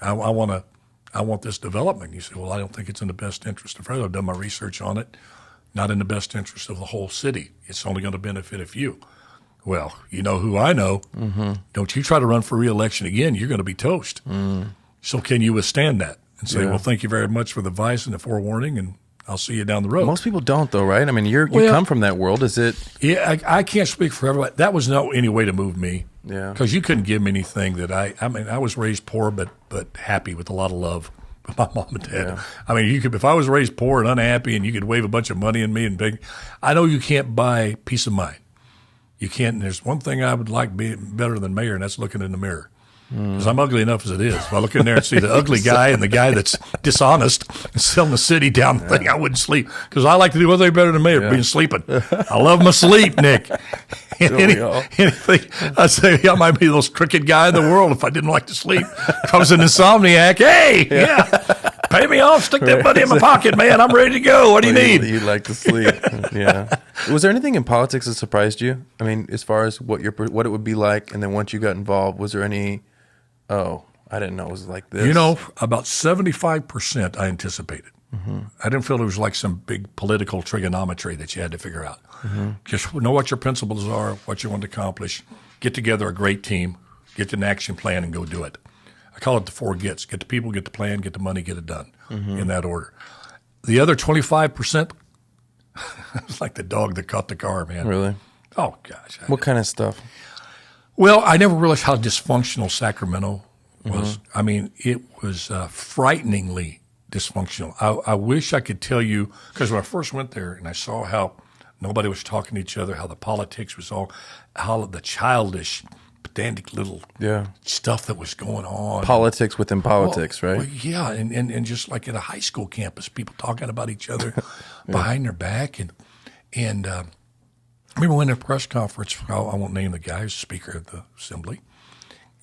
[SPEAKER 5] I want this development. You say, well, I don't think it's in the best interest of Fresno. I've done my research on it. Not in the best interest of the whole city. It's only going to benefit a few. Well, you know who I know. Mm-hmm. Don't you try to run for re-election again. You're going to be toast. So can you withstand that and say, well, thank you very much for the advice and the forewarning, and I'll see you down the road.
[SPEAKER 1] Most people don't, though, right? I mean, you come from that world. Is it?
[SPEAKER 5] Yeah, I can't speak for everybody. That was not any way to move me.
[SPEAKER 1] Yeah.
[SPEAKER 5] Because you couldn't give me anything that I mean, I was raised poor but happy with a lot of love from my mom and dad.
[SPEAKER 1] Yeah.
[SPEAKER 5] I mean, if I was raised poor and unhappy and you could wave a bunch of money at me and big, I know you can't buy peace of mind. You can't. And there's one thing I would like better than mayor, and that's looking in the mirror. Because I'm ugly enough as it is. If I look in there and see the ugly guy and the guy that's dishonest and selling the city down the thing, I wouldn't sleep. Because I like to do one thing better than me, being sleeping. I love my sleep, Nick. Anything, I say I might be the most crooked guy in the world if I didn't like to sleep. If I was an insomniac, hey, pay me off, stick that money in my pocket, man. I'm ready to go. What do you need?
[SPEAKER 1] You like to sleep. Yeah. Was there anything in politics that surprised you? I mean, as far as what it would be like, and then once you got involved, was there any? Oh, I didn't know it was like this.
[SPEAKER 5] You know, about 75% I anticipated. I didn't feel it was like some big political trigonometry that you had to figure out. Just know what your principles are, what you want to accomplish, get together a great team, get an action plan, and go do it. I call it the 4 gets. Get the people, get the plan, get the money, get it done, in that order. The other 25%, it's like the dog that caught the car, man.
[SPEAKER 1] Really?
[SPEAKER 5] Oh, gosh.
[SPEAKER 1] What kind of stuff?
[SPEAKER 5] Well, I never realized how dysfunctional Sacramento was. I mean, it was frighteningly dysfunctional. I wish I could tell you, because when I first went there and I saw how nobody was talking to each other, how the politics was how the childish, pedantic little stuff that was going on.
[SPEAKER 1] Politics within politics, right?
[SPEAKER 5] Well, yeah, and just like at a high school campus, people talking about each other behind their back. And I remember when in a press conference, I won't name the guy who's the speaker of the assembly,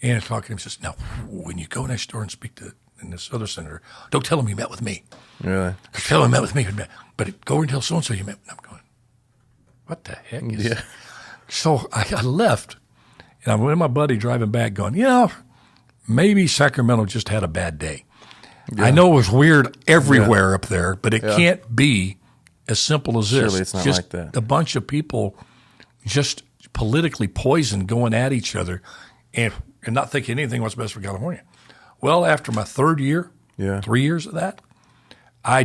[SPEAKER 5] and talking to him, says, now, when you go next door and speak to this other senator, don't tell him you met with me.
[SPEAKER 1] Really?
[SPEAKER 5] Tell him you met with me. But go and tell so-and-so you met. I'm going, what the heck is
[SPEAKER 1] Yeah.
[SPEAKER 5] So I left, and I'm with my buddy driving back going, maybe Sacramento just had a bad day. Yeah. I know it was weird everywhere up there, but it can't be as simple as this.
[SPEAKER 1] Surely it's not
[SPEAKER 5] just
[SPEAKER 1] like that.
[SPEAKER 5] A bunch of people just politically poisoned going at each other and not thinking anything was best for California. Well, after my 3rd year, 3 years of that, I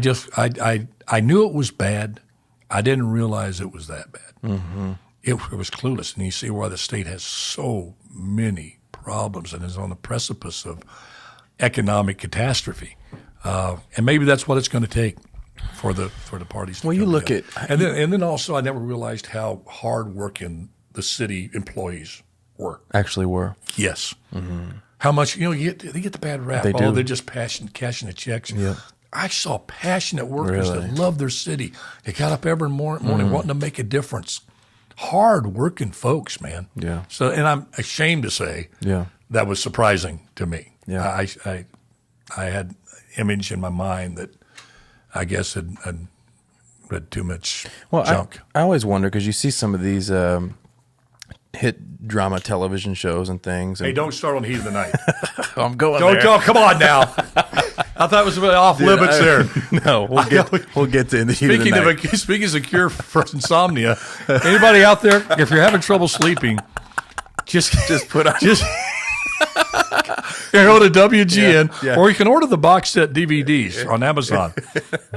[SPEAKER 5] knew it was bad. I didn't realize it was that bad. It was clueless. And you see why the state has so many problems and is on the precipice of economic catastrophe. And maybe that's what it's going to take for the parties to
[SPEAKER 1] Well, you look
[SPEAKER 5] together.
[SPEAKER 1] at
[SPEAKER 5] and then also I never realized how hard working the city employees were.
[SPEAKER 1] actually were.
[SPEAKER 5] Yes. How much they get the bad rap.
[SPEAKER 1] They do.
[SPEAKER 5] They're just passionate, cashing the checks.
[SPEAKER 1] Yeah.
[SPEAKER 5] I saw passionate workers
[SPEAKER 1] Really?
[SPEAKER 5] that love their city. They got up every morning wanting to make a difference. Hard working folks, man.
[SPEAKER 1] Yeah.
[SPEAKER 5] So, and I'm ashamed to say that was surprising to me.
[SPEAKER 1] Yeah.
[SPEAKER 5] I had an image in my mind that I guess had read too much junk.
[SPEAKER 1] I always wonder because you see some of these hit drama television shows and things. And
[SPEAKER 5] Hey, don't start on Heat of the Night.
[SPEAKER 1] I'm going
[SPEAKER 5] Don't
[SPEAKER 1] there.
[SPEAKER 5] go. Come on now. I thought it was off limits there.
[SPEAKER 1] No, we'll get to in the heat of the night.
[SPEAKER 5] Speaking as a cure for insomnia, anybody out there, if you're having trouble sleeping, just
[SPEAKER 1] put on
[SPEAKER 5] go to WGN,
[SPEAKER 1] Yeah.
[SPEAKER 5] or you can order the box set DVDs on Amazon.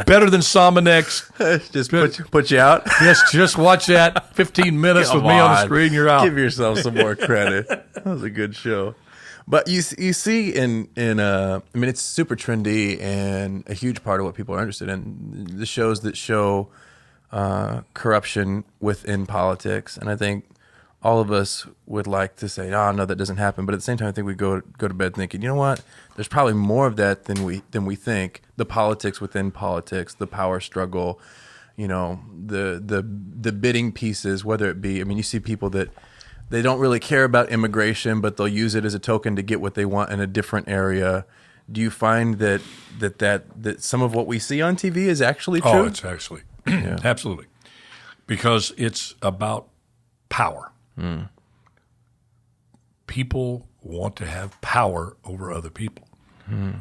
[SPEAKER 5] Better than Somanex.
[SPEAKER 1] just put you out.
[SPEAKER 5] Just watch that 15 minutes with me on the screen. You're out.
[SPEAKER 1] Give yourself some more credit. That was a good show. But you see in I mean, it's super trendy and a huge part of what people are interested in. The shows that show corruption within politics, and I think all of us would like to say, "Oh, no, that doesn't happen." But at the same time, I think we go to bed thinking, you know what? There's probably more of that than we think. The politics within politics, the power struggle, the bidding pieces. Whether it be, I mean, you see people that they don't really care about immigration, but they'll use it as a token to get what they want in a different area. Do you find that some of what we see on TV is actually true?
[SPEAKER 5] Oh, it's actually absolutely, because it's about power. People want to have power over other people.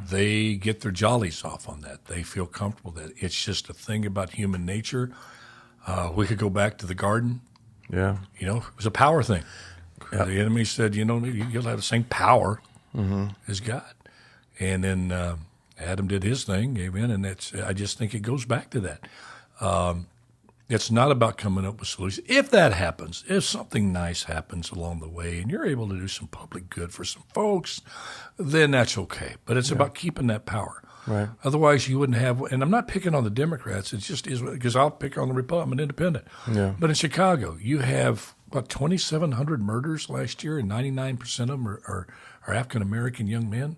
[SPEAKER 5] They get their jollies off on that. They feel comfortable that it's just a thing about human nature. We could go back to the garden.
[SPEAKER 1] Yeah.
[SPEAKER 5] It was a power thing.
[SPEAKER 1] Yeah.
[SPEAKER 5] The enemy said, you'll have the same power as God. And then Adam did his thing, gave in, and I just think it goes back to that. It's not about coming up with solutions. If that happens, if something nice happens along the way and you're able to do some public good for some folks, then that's okay. But it's about keeping that power.
[SPEAKER 1] Right.
[SPEAKER 5] Otherwise, you wouldn't have, and I'm not picking on the Democrats. It just is because I'll pick on the Republican. I'm an independent.
[SPEAKER 1] Yeah.
[SPEAKER 5] But in Chicago, you have, 2,700 murders last year, and 99% of them are African-American young men.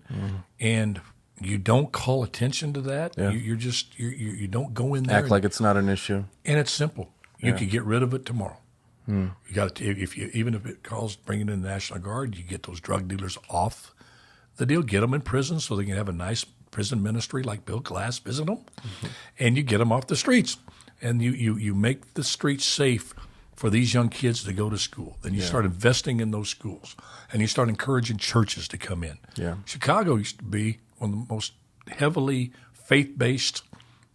[SPEAKER 5] And you don't call attention to that. Yeah. You don't go in there.
[SPEAKER 1] Act like it's not an issue.
[SPEAKER 5] And it's simple. You could get rid of it tomorrow. You got to, even if it calls bringing in the National Guard, you get those drug dealers off the deal, get them in prison so they can have a nice prison ministry like Bill Glass visit them, and you get them off the streets, and you make the streets safe for these young kids to go to school. Then you start investing in those schools, and you start encouraging churches to come in.
[SPEAKER 1] Yeah.
[SPEAKER 5] Chicago used to be one of the most heavily faith-based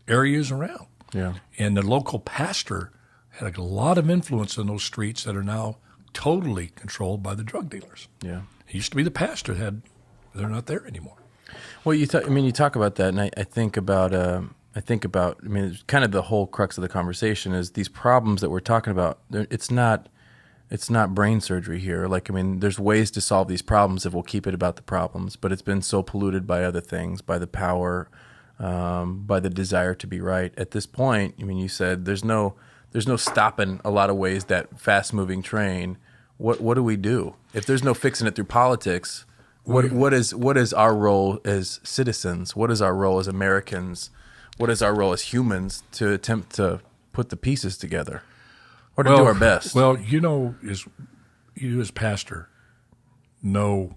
[SPEAKER 5] areas around.
[SPEAKER 1] Yeah.
[SPEAKER 5] And the local pastor had a lot of influence in those streets that are now totally controlled by the drug dealers.
[SPEAKER 1] Yeah.
[SPEAKER 5] He used to be the pastor. They're not there anymore.
[SPEAKER 1] Well, you talk about that, and I think about, it's kind of the whole crux of the conversation is these problems that we're talking about. It's not brain surgery here. There's ways to solve these problems if we'll keep it about the problems, but it's been so polluted by other things, by the power, by the desire to be right. At this point, you said there's no stopping a lot of ways that fast-moving train. What do we do if there's no fixing it through politics? What is our role as citizens? What is our role as Americans? What is our role as humans to attempt to put the pieces together, or to do our best?
[SPEAKER 5] Well, you as pastor know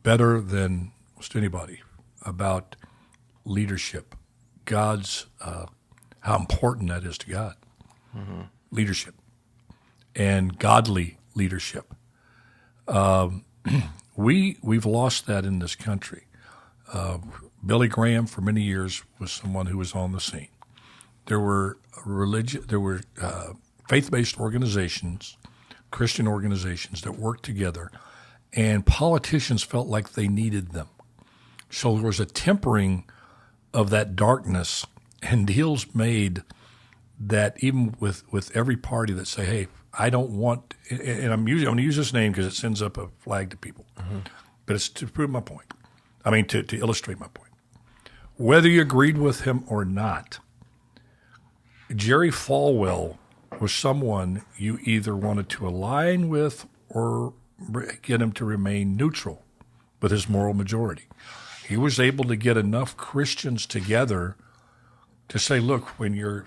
[SPEAKER 5] better than most anybody about leadership. God's how important that is to God. Leadership and godly leadership. We've lost that in this country. Billy Graham, for many years, was someone who was on the scene. There were faith-based organizations, Christian organizations that worked together, and politicians felt like they needed them. So there was a tempering of that darkness and deals made that even with every party that say, hey, I don't want, and I'm going to use this name because it sends up a flag to people, but it's to prove my point. To illustrate my point. Whether you agreed with him or not, Jerry Falwell was someone you either wanted to align with or get him to remain neutral with his moral majority. He was able to get enough Christians together to say, look, when you're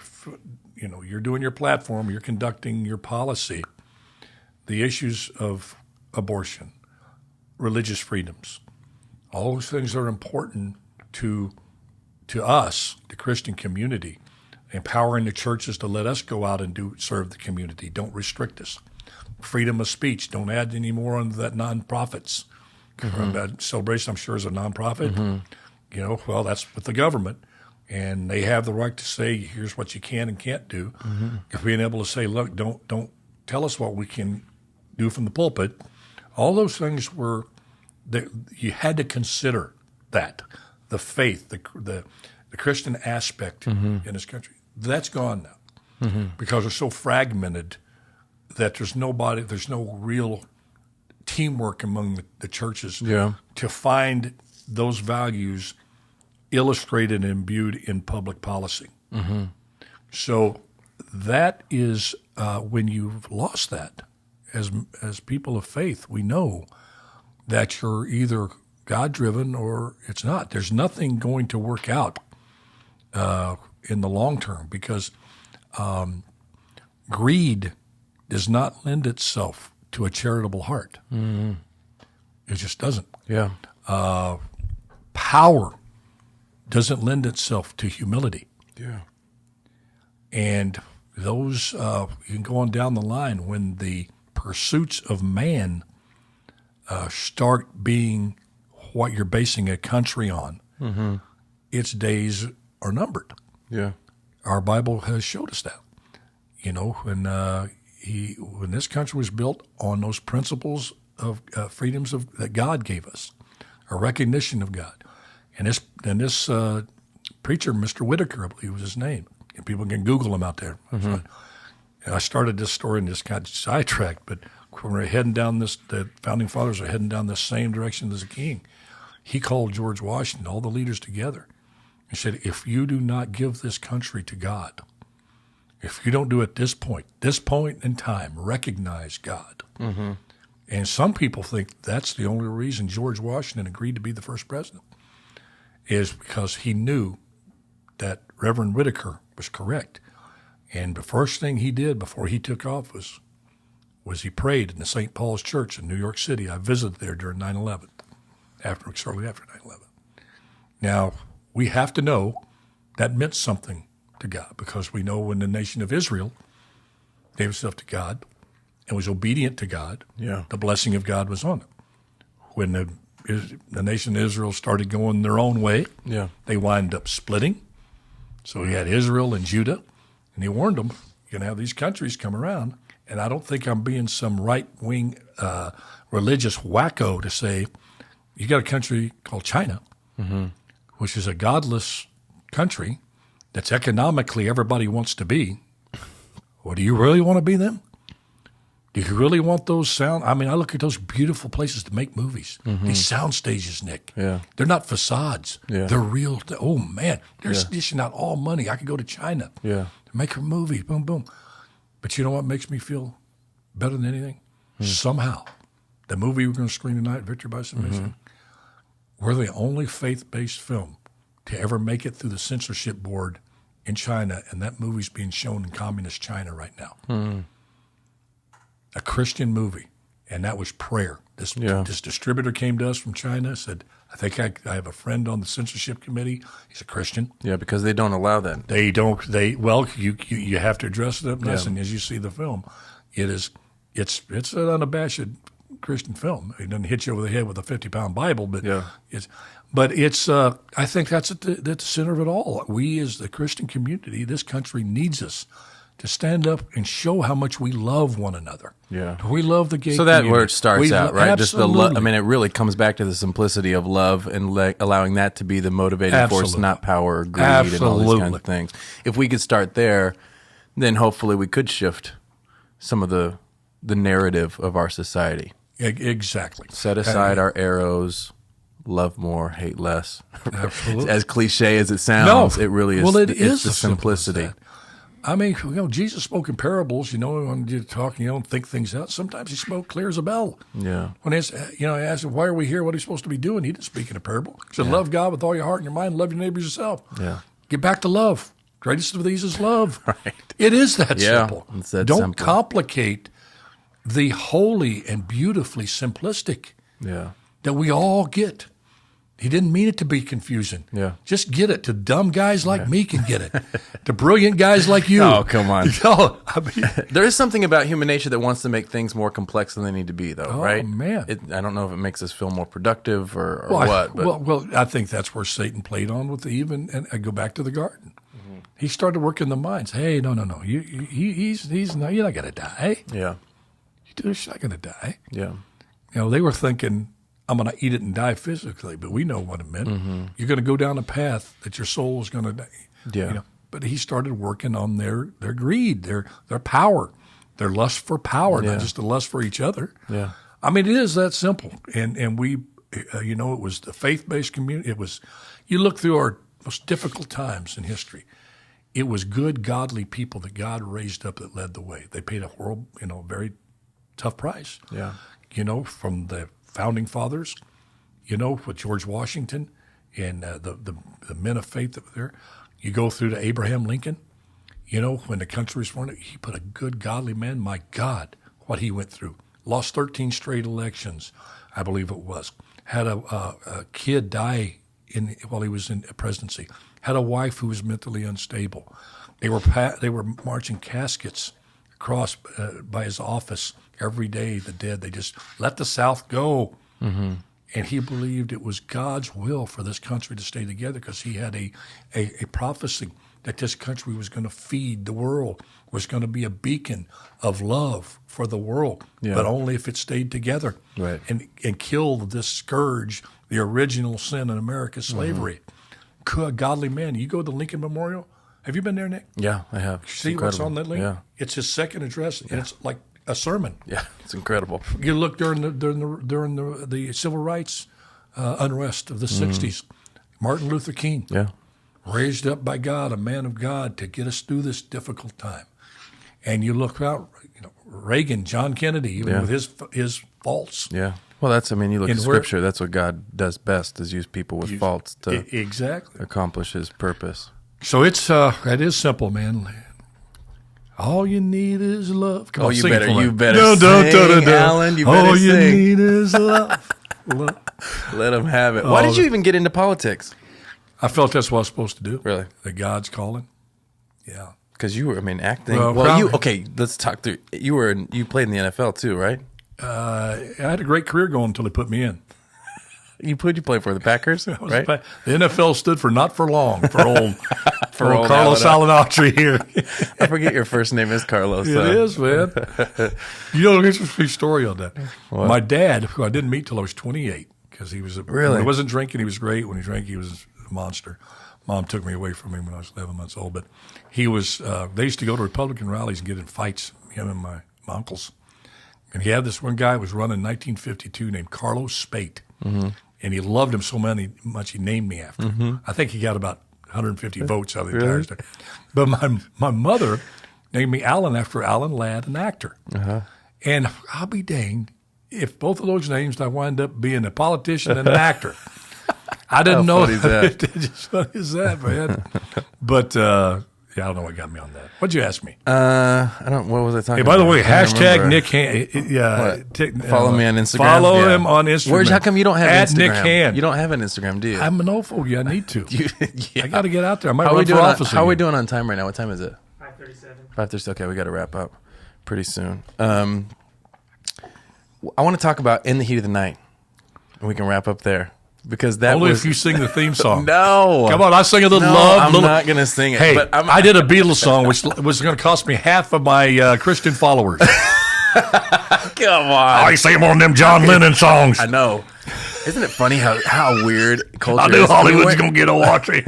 [SPEAKER 5] doing your platform, you're conducting your policy, the issues of abortion, religious freedoms, all those things are important to us, the Christian community, empowering the churches to let us go out and serve the community. Don't restrict us. Freedom of speech. Don't add any more on that nonprofits. That Celebration, I'm sure, is a nonprofit. Well, that's with the government. And they have the right to say, here's what you can and can't do. If being able to say, look, don't tell us what we can do from the pulpit. All those things you had to consider that. The faith, the Christian aspect in this country. That's gone now because we're so fragmented that there's no real teamwork among the churches to find those values illustrated and imbued in public policy. So that is when you've lost that. As people of faith, we know that you're either God-driven or it's not. There's nothing going to work out in the long term because greed does not lend itself to a charitable heart. Mm-hmm. It just doesn't.
[SPEAKER 1] Yeah.
[SPEAKER 5] Power doesn't lend itself to humility.
[SPEAKER 1] Yeah.
[SPEAKER 5] And those, you can go on down the line when the pursuits of man start being what you're basing a country on, its days are numbered.
[SPEAKER 1] Yeah.
[SPEAKER 5] Our Bible has showed us that. You know, when this country was built on those principles of freedoms that God gave us, a recognition of God, and this preacher, Mr. Whitaker, I believe was his name, and people can Google him out there. And I started this story and just got sidetracked, but when we're heading down the founding fathers are heading down the same direction as the king. He called George Washington, all the leaders together, and said, if you do not give this country to God, if you don't do it this point in time, recognize God. Mm-hmm. And some people think that's the only reason George Washington agreed to be the first president, is because he knew that Reverend Whitaker was correct. And the first thing he did before he took office was he prayed in the St. Paul's Church in New York City. I visited there during 9/11, shortly after 9/11. Now, we have to know that meant something to God, because we know when the nation of Israel gave itself to God and was obedient to God, the blessing of God was on them. When the nation of Israel started going their own way, they wind up splitting. So he had Israel and Judah, and he warned them, you're going to have these countries come around. And I don't think I'm being some right-wing religious wacko to say, you got a country called China, which is a godless country that's economically everybody wants to be. Well, do you really want to be them? Do you really want those sound? I mean, I look at those beautiful places to make movies. These sound stages, Nick.
[SPEAKER 1] Yeah.
[SPEAKER 5] They're not facades.
[SPEAKER 1] Yeah.
[SPEAKER 5] They're real. Oh, man. They're dishing out all money. I could go to China to make a movie. Boom, boom. But you know what makes me feel better than anything? Somehow, the movie we're going to screen tonight, Victory by Submission, we're the only faith-based film to ever make it through the censorship board in China, and that movie's being shown in communist China right now. A Christian movie, and that was prayer. This distributor came to us from China, said, I think I have a friend on the censorship committee. He's a Christian.
[SPEAKER 1] Yeah, because they don't allow that.
[SPEAKER 5] They don't. You have to address it up nice, and as you see the film, it's an unabashed Christian film. It doesn't hit you over the head with a 50-pound Bible, but it's. I think that's at the center of it all. We, as the Christian community, this country needs us to stand up and show how much we love one another. Yeah, we love the gay.
[SPEAKER 1] So that
[SPEAKER 5] community.
[SPEAKER 1] where it starts out, right?
[SPEAKER 5] Absolutely.
[SPEAKER 1] Just the love. I mean, it really comes back to the simplicity of love and allowing that to be the motivating force, not power or greed and all these kinds of things. If we could start there, then hopefully we could shift some of the narrative of our society.
[SPEAKER 5] Exactly.
[SPEAKER 1] Set aside our arrows. Love more, hate less.
[SPEAKER 5] Absolutely.
[SPEAKER 1] As cliche as it sounds, it really is.
[SPEAKER 5] Well,
[SPEAKER 1] it's the simplicity.
[SPEAKER 5] I mean, Jesus spoke in parables. When you talk, you don't think things out. Sometimes he spoke clear as a bell. Yeah. When I asked him, why are we here? What are we supposed to be doing? He didn't speak in a parable. He said, love God with all your heart and your mind. Love your neighbor as yourself. Yeah. Get back to love. Greatest of these is love. Right. It is that simple. It's that don't simple. Complicate the holy and beautifully simplistic that we all get. He didn't mean it to be confusing. Yeah. Just get it. To dumb guys like me can get it. To brilliant guys like you.
[SPEAKER 1] Oh, come on.
[SPEAKER 5] I mean,
[SPEAKER 1] there is something about human nature that wants to make things more complex than they need to be, though, right? Oh,
[SPEAKER 5] man.
[SPEAKER 1] I don't know if it makes us feel more productive or what. But.
[SPEAKER 5] Well, I think that's where Satan played on with Eve, and I go back to the garden. Mm-hmm. He started working the minds. Hey, no. He's not, you're not going to die. Yeah. You're not going to die. Yeah. They were thinking, I'm going to eat it and die physically, but we know what it meant. Mm-hmm. You're going to go down a path that your soul is going to die. Yeah. But he started working on their greed, their power, their lust for power, not just the lust for each other. Yeah. I mean, it is that simple. And we, it was the faith-based community. It was, you look through our most difficult times in history. it was good, godly people that God raised up that led the way. They paid a very tough price.
[SPEAKER 1] Yeah.
[SPEAKER 5] From the founding fathers, with George Washington and the men of faith that were there. You go through to Abraham Lincoln, when the country was formed, he put a good, godly man. My God, what he went through. Lost 13 straight elections, I believe it was. Had a kid die while he was in presidency. Had a wife who was mentally unstable. They were marching caskets across by his office every day. The dead. They just let the South go. Mm-hmm. And he believed it was God's will for this country to stay together because he had a prophecy that this country was going to feed the world, was going to be a beacon of love for the world, but only if it stayed together,
[SPEAKER 1] right?
[SPEAKER 5] And killed this scourge, the original sin in America, slavery. Mm-hmm. Godly man. You go to the Lincoln Memorial. Have you been there, Nick?
[SPEAKER 1] Yeah, I have.
[SPEAKER 5] See what's on that link? Yeah. It's his second address, and it's like a sermon.
[SPEAKER 1] Yeah, it's incredible.
[SPEAKER 5] You look during the civil rights unrest of the 60s, Martin Luther King, raised up by God, a man of God, to get us through this difficult time. And you look out, Reagan, John Kennedy, even with his faults.
[SPEAKER 1] Yeah. Well, you look at Scripture, that's what God does best, is use people with faults to accomplish his purpose.
[SPEAKER 5] So it is simple, man. All you need is love. Come on,
[SPEAKER 1] you
[SPEAKER 5] sing
[SPEAKER 1] better
[SPEAKER 5] sing,
[SPEAKER 1] Alan. You better
[SPEAKER 5] All
[SPEAKER 1] sing.
[SPEAKER 5] you need is love.
[SPEAKER 1] Let him have it. Why did you even get into politics?
[SPEAKER 5] I felt that's what I was supposed to do.
[SPEAKER 1] Really?
[SPEAKER 5] That God's calling. Yeah.
[SPEAKER 1] Because you were, acting.
[SPEAKER 5] Well,
[SPEAKER 1] let's talk through. You played in the NFL too, right?
[SPEAKER 5] I had a great career going until they put me in.
[SPEAKER 1] You played for the Packers, right?
[SPEAKER 5] The NFL stood for not for long for old
[SPEAKER 1] old
[SPEAKER 5] Carlos Autry here.
[SPEAKER 1] I forget your first name is Carlos.
[SPEAKER 5] It is, man. Here's a story on that. What? My dad, who I didn't meet till I was 28, because he was
[SPEAKER 1] really?
[SPEAKER 5] When he wasn't drinking, he was great. When he drank, he was a monster. Mom took me away from him when I was 11 months old. But he was. They used to go to Republican rallies and get in fights. Him and my uncles. And he had this one guy who was running in 1952 named Carlos Spate. Mm-hmm. And he loved him so much he named me after him. I think he got about 150 votes out of the entire state. But my mother named me Alan after Alan Ladd, an actor. Uh-huh. And I'll be danged if both of those names I wind up being a politician and an actor. I didn't know.
[SPEAKER 1] How funny is that?
[SPEAKER 5] Just funny as that, man. But I don't know what got me on that. What'd you ask me?
[SPEAKER 1] I don't. What was I talking about?
[SPEAKER 5] Hey, by the way, hashtag Nick
[SPEAKER 1] Han. Follow me on Instagram.
[SPEAKER 5] Follow him on Instagram.
[SPEAKER 1] How come you don't have
[SPEAKER 5] At
[SPEAKER 1] Instagram?
[SPEAKER 5] Nick Han.
[SPEAKER 1] You don't have an Instagram, do you?
[SPEAKER 5] I'm an old fool. I need to.
[SPEAKER 1] Yeah.
[SPEAKER 5] I got to get out there. I might run for office.
[SPEAKER 1] How are we doing on time right now? What time is it?
[SPEAKER 3] 5:37.
[SPEAKER 1] 5:30. Okay, we got to wrap up pretty soon. I want to talk about In the Heat of the Night, and we can wrap up there. Because that
[SPEAKER 5] only
[SPEAKER 1] was,
[SPEAKER 5] if you sing the theme song.
[SPEAKER 1] No,
[SPEAKER 5] come on, I sing a little
[SPEAKER 1] no,
[SPEAKER 5] love.
[SPEAKER 1] I'm not going to sing it.
[SPEAKER 5] Hey,
[SPEAKER 1] but
[SPEAKER 5] I did a Beatles song, which was going to cost me half of my Christian followers.
[SPEAKER 1] Come on,
[SPEAKER 5] I sing one of them John Lennon songs.
[SPEAKER 1] I know. Isn't it funny how weird culture?
[SPEAKER 5] I knew Hollywood's going to get a Autry.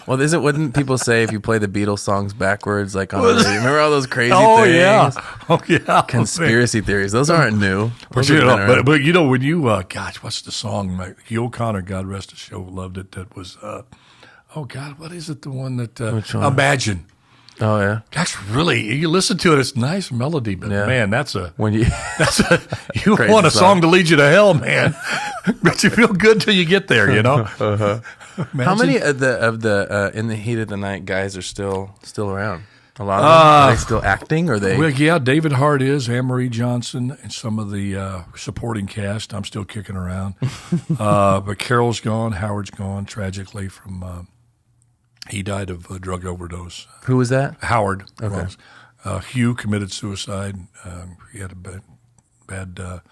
[SPEAKER 1] Well, wouldn't people say if you play the Beatles songs backwards, like on the radio? Remember all those crazy things?
[SPEAKER 5] Oh, yeah.
[SPEAKER 1] Conspiracy theories. Those aren't new.
[SPEAKER 5] But when you, what's the song? Hugh O'Connor, God rest his soul, loved it. That was, what is it? The one that, Imagine.
[SPEAKER 1] Oh, yeah.
[SPEAKER 5] That's really, you listen to it, it's a nice melody, but man, you want a song to lead you to hell, man. But you feel good till you get there,
[SPEAKER 1] Uh-huh. How many of the In the Heat of the Night guys are still around? A lot of them? Are they still acting? Or they?
[SPEAKER 5] Well, yeah, David Hart is, Anne-Marie Johnson, and some of the supporting cast. I'm still kicking around. But Carol's gone, Howard's gone, tragically from. He died of a drug overdose.
[SPEAKER 1] Who was that?
[SPEAKER 5] Howard.
[SPEAKER 1] Okay.
[SPEAKER 5] Hugh committed suicide. He had a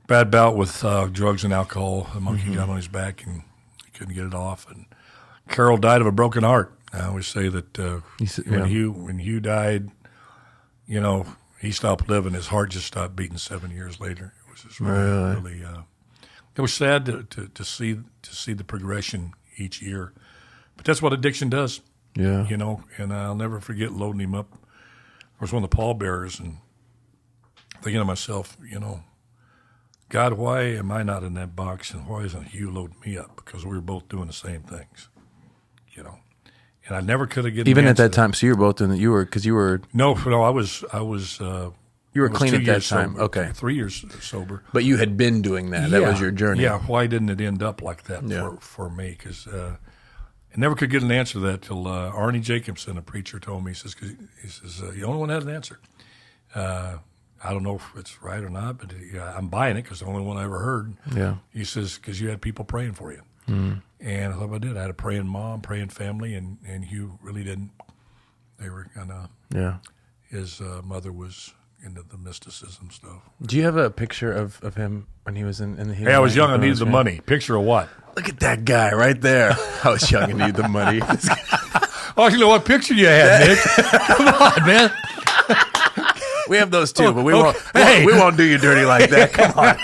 [SPEAKER 5] bad bout with drugs and alcohol. The monkey got on his back and he couldn't get it off. And Carol died of a broken heart. I always say that when Hugh died, he stopped living. His heart just stopped beating 7 years later. It was just really it was sad to see the progression each year. But that's what addiction does.
[SPEAKER 1] Yeah.
[SPEAKER 5] And I'll never forget loading him up. I was one of the pallbearers and thinking to myself, God, why am I not in that box and why isn't Hugh loading me up? Because we were both doing the same things, and I never could have given
[SPEAKER 1] Even
[SPEAKER 5] an
[SPEAKER 1] at that
[SPEAKER 5] answer to
[SPEAKER 1] time, so you were both in the, you were
[SPEAKER 5] No, I was.
[SPEAKER 1] you were
[SPEAKER 5] I was
[SPEAKER 1] clean
[SPEAKER 5] 2
[SPEAKER 1] at that
[SPEAKER 5] years
[SPEAKER 1] time.
[SPEAKER 5] sober,
[SPEAKER 1] Okay.
[SPEAKER 5] 3 years sober.
[SPEAKER 1] But you had been doing that. That was your journey.
[SPEAKER 5] Yeah. Why didn't it end up like that for me? Because I never could get an answer to that till Arnie Jacobson, a preacher, told me. He says, the only one that has an answer. I don't know if it's right or not, but I'm buying it because the only one I ever heard.
[SPEAKER 1] Yeah.
[SPEAKER 5] He says, because you had people praying for you. Mm. And I thought I did. I had a praying mom, praying family, and Hugh really didn't. They were kind of, his mother was into the mysticism stuff.
[SPEAKER 1] Do you have a picture of him when he was in the heat?
[SPEAKER 5] Hey, I was young. I needed the money. Picture of what?
[SPEAKER 1] Look at that guy right there. I was young and needed the money.
[SPEAKER 5] Oh, you know what picture you had, Nick? Come on, man.
[SPEAKER 1] We have those too, but we won't. We won't do you dirty like that. Come on.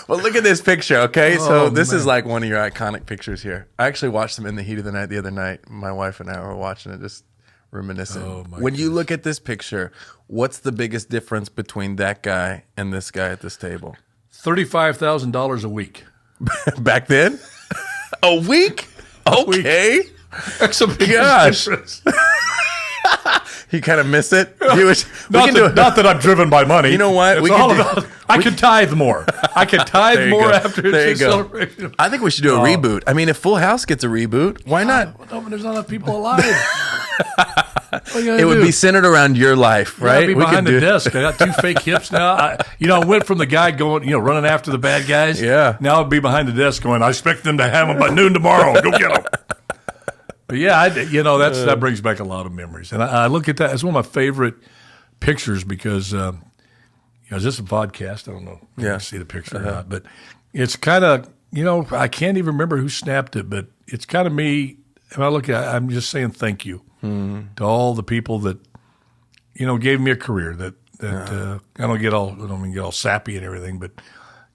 [SPEAKER 1] Well, look at this picture. Okay, so this is like one of your iconic pictures here. I actually watched them in the heat of the night the other night. My wife and I were watching it, just reminiscing. When you look at this picture, what's the biggest difference between that guy and this guy at this table?
[SPEAKER 5] $35,000 a week.
[SPEAKER 1] Back then, a week. Okay,
[SPEAKER 5] That's a big
[SPEAKER 1] Gosh.
[SPEAKER 5] difference.
[SPEAKER 1] You kind of miss it.
[SPEAKER 5] Not that I'm driven by money.
[SPEAKER 1] You know what?
[SPEAKER 5] I could tithe more. I could tithe more after
[SPEAKER 1] There
[SPEAKER 5] it's
[SPEAKER 1] you
[SPEAKER 5] a
[SPEAKER 1] go.
[SPEAKER 5] celebration.
[SPEAKER 1] I think we should do a reboot. I mean, if Full House gets a reboot, why not?
[SPEAKER 5] No, but there's not enough people alive.
[SPEAKER 1] It would be centered around your life, right?
[SPEAKER 5] I'd be behind the desk. I got 2 fake hips now. I went from the guy going, running after the bad guys.
[SPEAKER 1] Yeah.
[SPEAKER 5] Now I'd be behind the desk going, I expect them to have them by noon tomorrow. Go get them. But yeah, that brings back a lot of memories. And I look at that as one of my favorite pictures because, is this a podcast? I don't know if you can see the picture or not. But it's kind of, I can't even remember who snapped it, but it's kind of me. And I look at it, I'm just saying thank you to all the people that, gave me a career that I don't get all sappy and everything. But,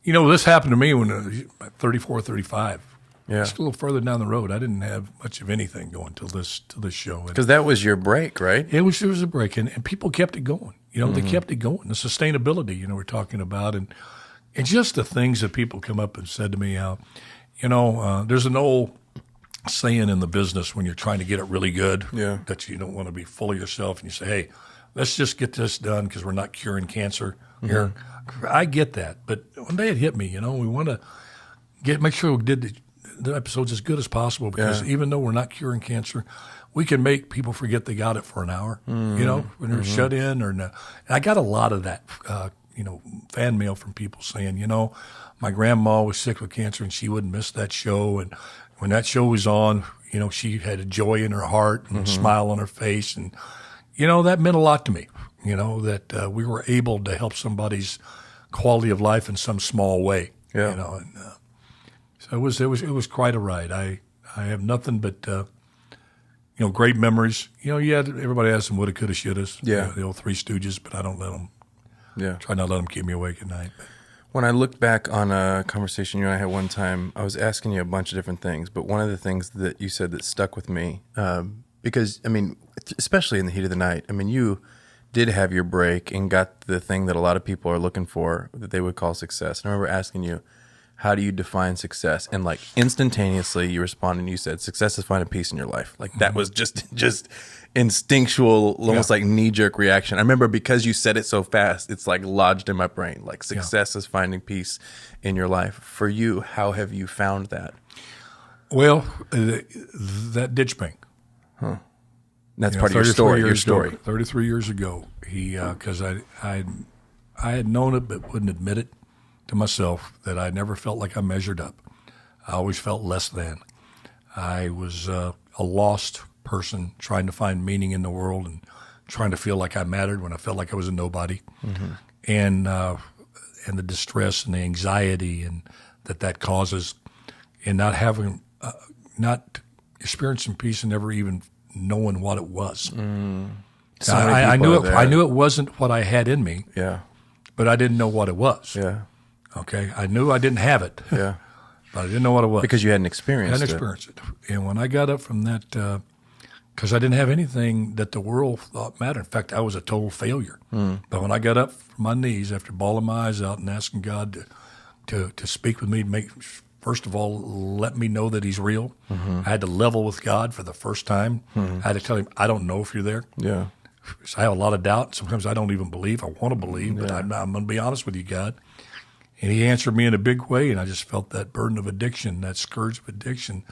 [SPEAKER 5] this happened to me when I was 34, 35.
[SPEAKER 1] Yeah.
[SPEAKER 5] Just a little further down the road. I didn't have much of anything going till this show.
[SPEAKER 1] Because that was your break, right?
[SPEAKER 5] It was a break, and people kept it going. They kept it going. The sustainability, we're talking about, and just the things that people come up and said to me. How, there's an old saying in the business when you're trying to get it really good, that you don't want to be full of yourself, and you say, "Hey, let's just get this done because we're not curing cancer here." I get that, but one day it hit me. We want to make sure we did the episode's as good as possible because even though we're not curing cancer, we can make people forget they got it for an hour, when they're shut in or no. And I got a lot of that, fan mail from people saying, my grandma was sick with cancer and she wouldn't miss that show. And when that show was on, she had a joy in her heart and a smile on her face. And, that meant a lot to me, that we were able to help somebody's quality of life in some small way, and so it was quite a ride. I have nothing but great memories. Everybody has some woulda, coulda, shouldas.
[SPEAKER 1] Yeah,
[SPEAKER 5] the old Three Stooges, but I don't let them. Yeah, try not to let them keep me awake at night.
[SPEAKER 1] When I look back on a conversation you and I had one time, I was asking you a bunch of different things, but one of the things that you said that stuck with me, because especially in the heat of the night, you did have your break and got the thing that a lot of people are looking for that they would call success. And I remember asking you, how do you define success? And like instantaneously you responded and you said, success is finding peace in your life. Like that was just instinctual, almost like knee-jerk reaction. I remember because you said it so fast, it's like lodged in my brain. Like success is finding peace in your life. For you, how have you found that?
[SPEAKER 5] Well, that ditch bank.
[SPEAKER 1] Huh. That's part of your story. Your story.
[SPEAKER 5] 33 years ago, because I had known it but wouldn't admit it to myself that I never felt like I measured up. I always felt less than. I was a lost person trying to find meaning in the world and trying to feel like I mattered when I felt like I was a nobody. And the distress and the anxiety and that causes, and not having, not experiencing peace and never even knowing what it was. So I knew it wasn't what I had in me. Yeah. But I didn't know what it was. Yeah. Okay. I knew I didn't have it. Yeah. But I didn't know what it was.
[SPEAKER 1] Because you hadn't experienced it.
[SPEAKER 5] I hadn't experienced it. And when I got up from that, because I didn't have anything that the world thought mattered. In fact, I was a total failure. But when I got up from my knees after bawling my eyes out and asking God to speak with me, to first of all, let me know that he's real. I had to level with God for the first time. I had to tell him, I don't know if you're there.
[SPEAKER 1] Yeah.
[SPEAKER 5] So I have a lot of doubt. Sometimes I don't even believe. I want to believe, but I'm going to be honest with you, God. And he answered me in a big way, and I just felt that burden of addiction, that scourge of addiction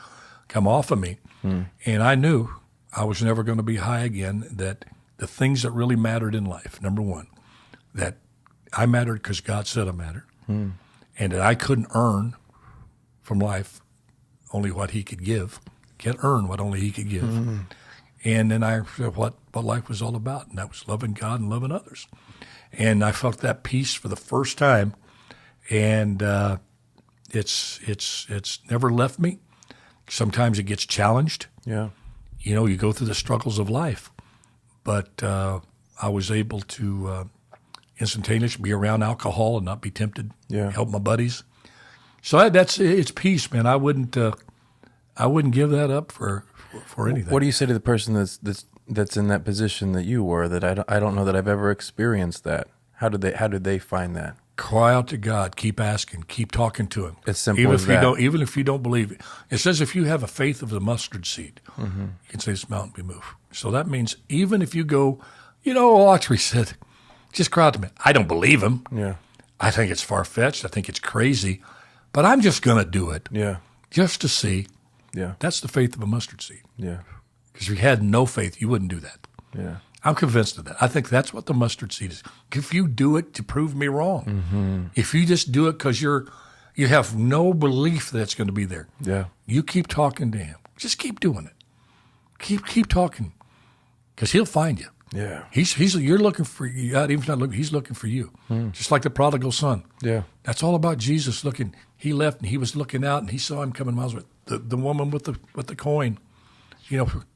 [SPEAKER 5] come off of me. And I knew I was never going to be high again, that the things that really mattered in life, number one, that I mattered because God said I mattered, and that I couldn't earn from life only what he could give, can't earn what only he could give. And then I said what life was all about, and that was loving God and loving others. And I felt that peace for the first time, and it's never left me. Sometimes it gets challenged.
[SPEAKER 1] Yeah.
[SPEAKER 5] You know, you go through the struggles of life, but I was able to instantaneously be around alcohol and not be tempted.
[SPEAKER 1] Yeah.
[SPEAKER 5] Help my buddies. So it's peace, man. I wouldn't give that up for anything.
[SPEAKER 1] What do you say to the person that's in that position that you were? That I don't know that I've ever experienced that. How did they find that?
[SPEAKER 5] Cry out to God. Keep asking. Keep talking to Him.
[SPEAKER 1] It's simple
[SPEAKER 5] even
[SPEAKER 1] as
[SPEAKER 5] if
[SPEAKER 1] that.
[SPEAKER 5] Even if you don't believe it, it says if you have a faith of the mustard seed, you can say this mountain be moved. So that means even if you go, Autry said, just cry out to me. I don't believe him.
[SPEAKER 1] Yeah.
[SPEAKER 5] I think it's far fetched. I think it's crazy, but I'm just going to do it.
[SPEAKER 1] Yeah.
[SPEAKER 5] Just to see.
[SPEAKER 1] Yeah.
[SPEAKER 5] That's the faith of a mustard seed.
[SPEAKER 1] Yeah.
[SPEAKER 5] Because if you had no faith, you wouldn't do that.
[SPEAKER 1] Yeah.
[SPEAKER 5] I'm convinced of that. I think that's what the mustard seed is. If you do it to prove me wrong, if you just do it because you have no belief that it's going to be there, you keep talking to him. Just keep doing it. Keep talking, because he'll find you.
[SPEAKER 1] Yeah.
[SPEAKER 5] You're looking for you. God, even if not looking, he's looking for you. Just like the prodigal son.
[SPEAKER 1] Yeah.
[SPEAKER 5] That's all about Jesus looking. He left and he was looking out and he saw him coming miles away. The woman with the coin,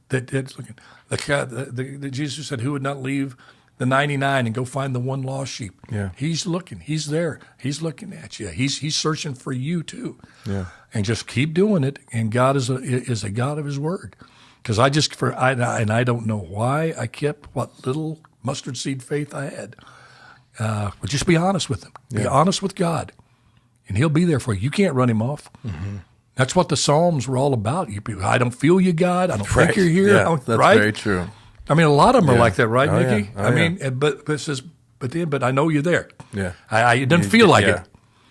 [SPEAKER 5] that's looking. The Jesus said, "Who would not leave the 99 and go find the one lost sheep?"
[SPEAKER 1] Yeah.
[SPEAKER 5] He's looking. He's there. He's looking at you. He's searching for you too.
[SPEAKER 1] Yeah.
[SPEAKER 5] And just keep doing it. And God is a God of His word. Because I don't know why I kept what little mustard seed faith I had. But just be honest with Him. Be honest with God, and He'll be there for you. You can't run Him off. That's what the Psalms were all about. I don't feel you, God. I don't think you're here.
[SPEAKER 1] Yeah, that's
[SPEAKER 5] right?
[SPEAKER 1] very true.
[SPEAKER 5] I mean, a lot of them are like that, right,
[SPEAKER 1] Oh,
[SPEAKER 5] Nikki?
[SPEAKER 1] yeah. Oh,
[SPEAKER 5] I mean, but it says, but I know you're there.
[SPEAKER 1] Yeah.
[SPEAKER 5] It doesn't feel like it.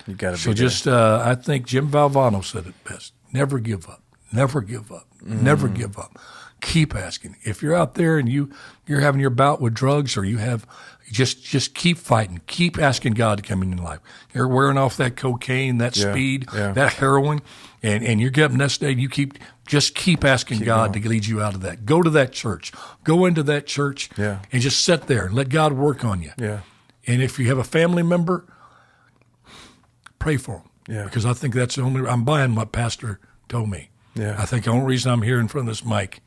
[SPEAKER 1] You got to be
[SPEAKER 5] So
[SPEAKER 1] there.
[SPEAKER 5] just, I think Jim Valvano said it best. Never give up. Never give up. Never give up. Keep asking. If you're out there and you're having your bout with drugs, or you have, just keep fighting. Keep asking God to come in your life. You're wearing off that cocaine, that speed, that heroin, and you're getting next day. Just keep asking God to lead you out of that. Go to that church. Go into that church, and just sit there and let God work on you.
[SPEAKER 1] Yeah.
[SPEAKER 5] And if you have a family member, pray for them.
[SPEAKER 1] Yeah.
[SPEAKER 5] Because I think that's I'm buying what Pastor told me.
[SPEAKER 1] Yeah.
[SPEAKER 5] I think the only reason I'm here in front of this mic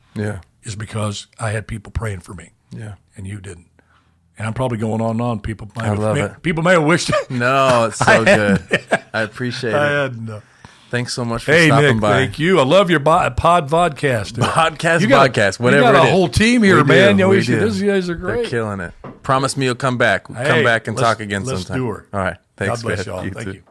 [SPEAKER 5] is because I had people praying for me.
[SPEAKER 1] Yeah.
[SPEAKER 5] And you didn't. And I'm probably going on and on. People may have wished.
[SPEAKER 1] No, it's so good. I appreciate it. Thanks so much for stopping
[SPEAKER 5] Nick,
[SPEAKER 1] by.
[SPEAKER 5] thank you. I love your pod vodcast.
[SPEAKER 1] Podcast, whatever
[SPEAKER 5] you got
[SPEAKER 1] it
[SPEAKER 5] a
[SPEAKER 1] is.
[SPEAKER 5] whole team here, man.
[SPEAKER 1] We do.
[SPEAKER 5] Those guys are great.
[SPEAKER 1] They're killing it. Promise me you'll come back. Come back and talk again sometime.
[SPEAKER 5] Let's do her.
[SPEAKER 1] All right. Thanks,
[SPEAKER 5] God bless
[SPEAKER 1] man.
[SPEAKER 5] y'all.
[SPEAKER 1] You
[SPEAKER 5] Thank
[SPEAKER 1] too.
[SPEAKER 5] you.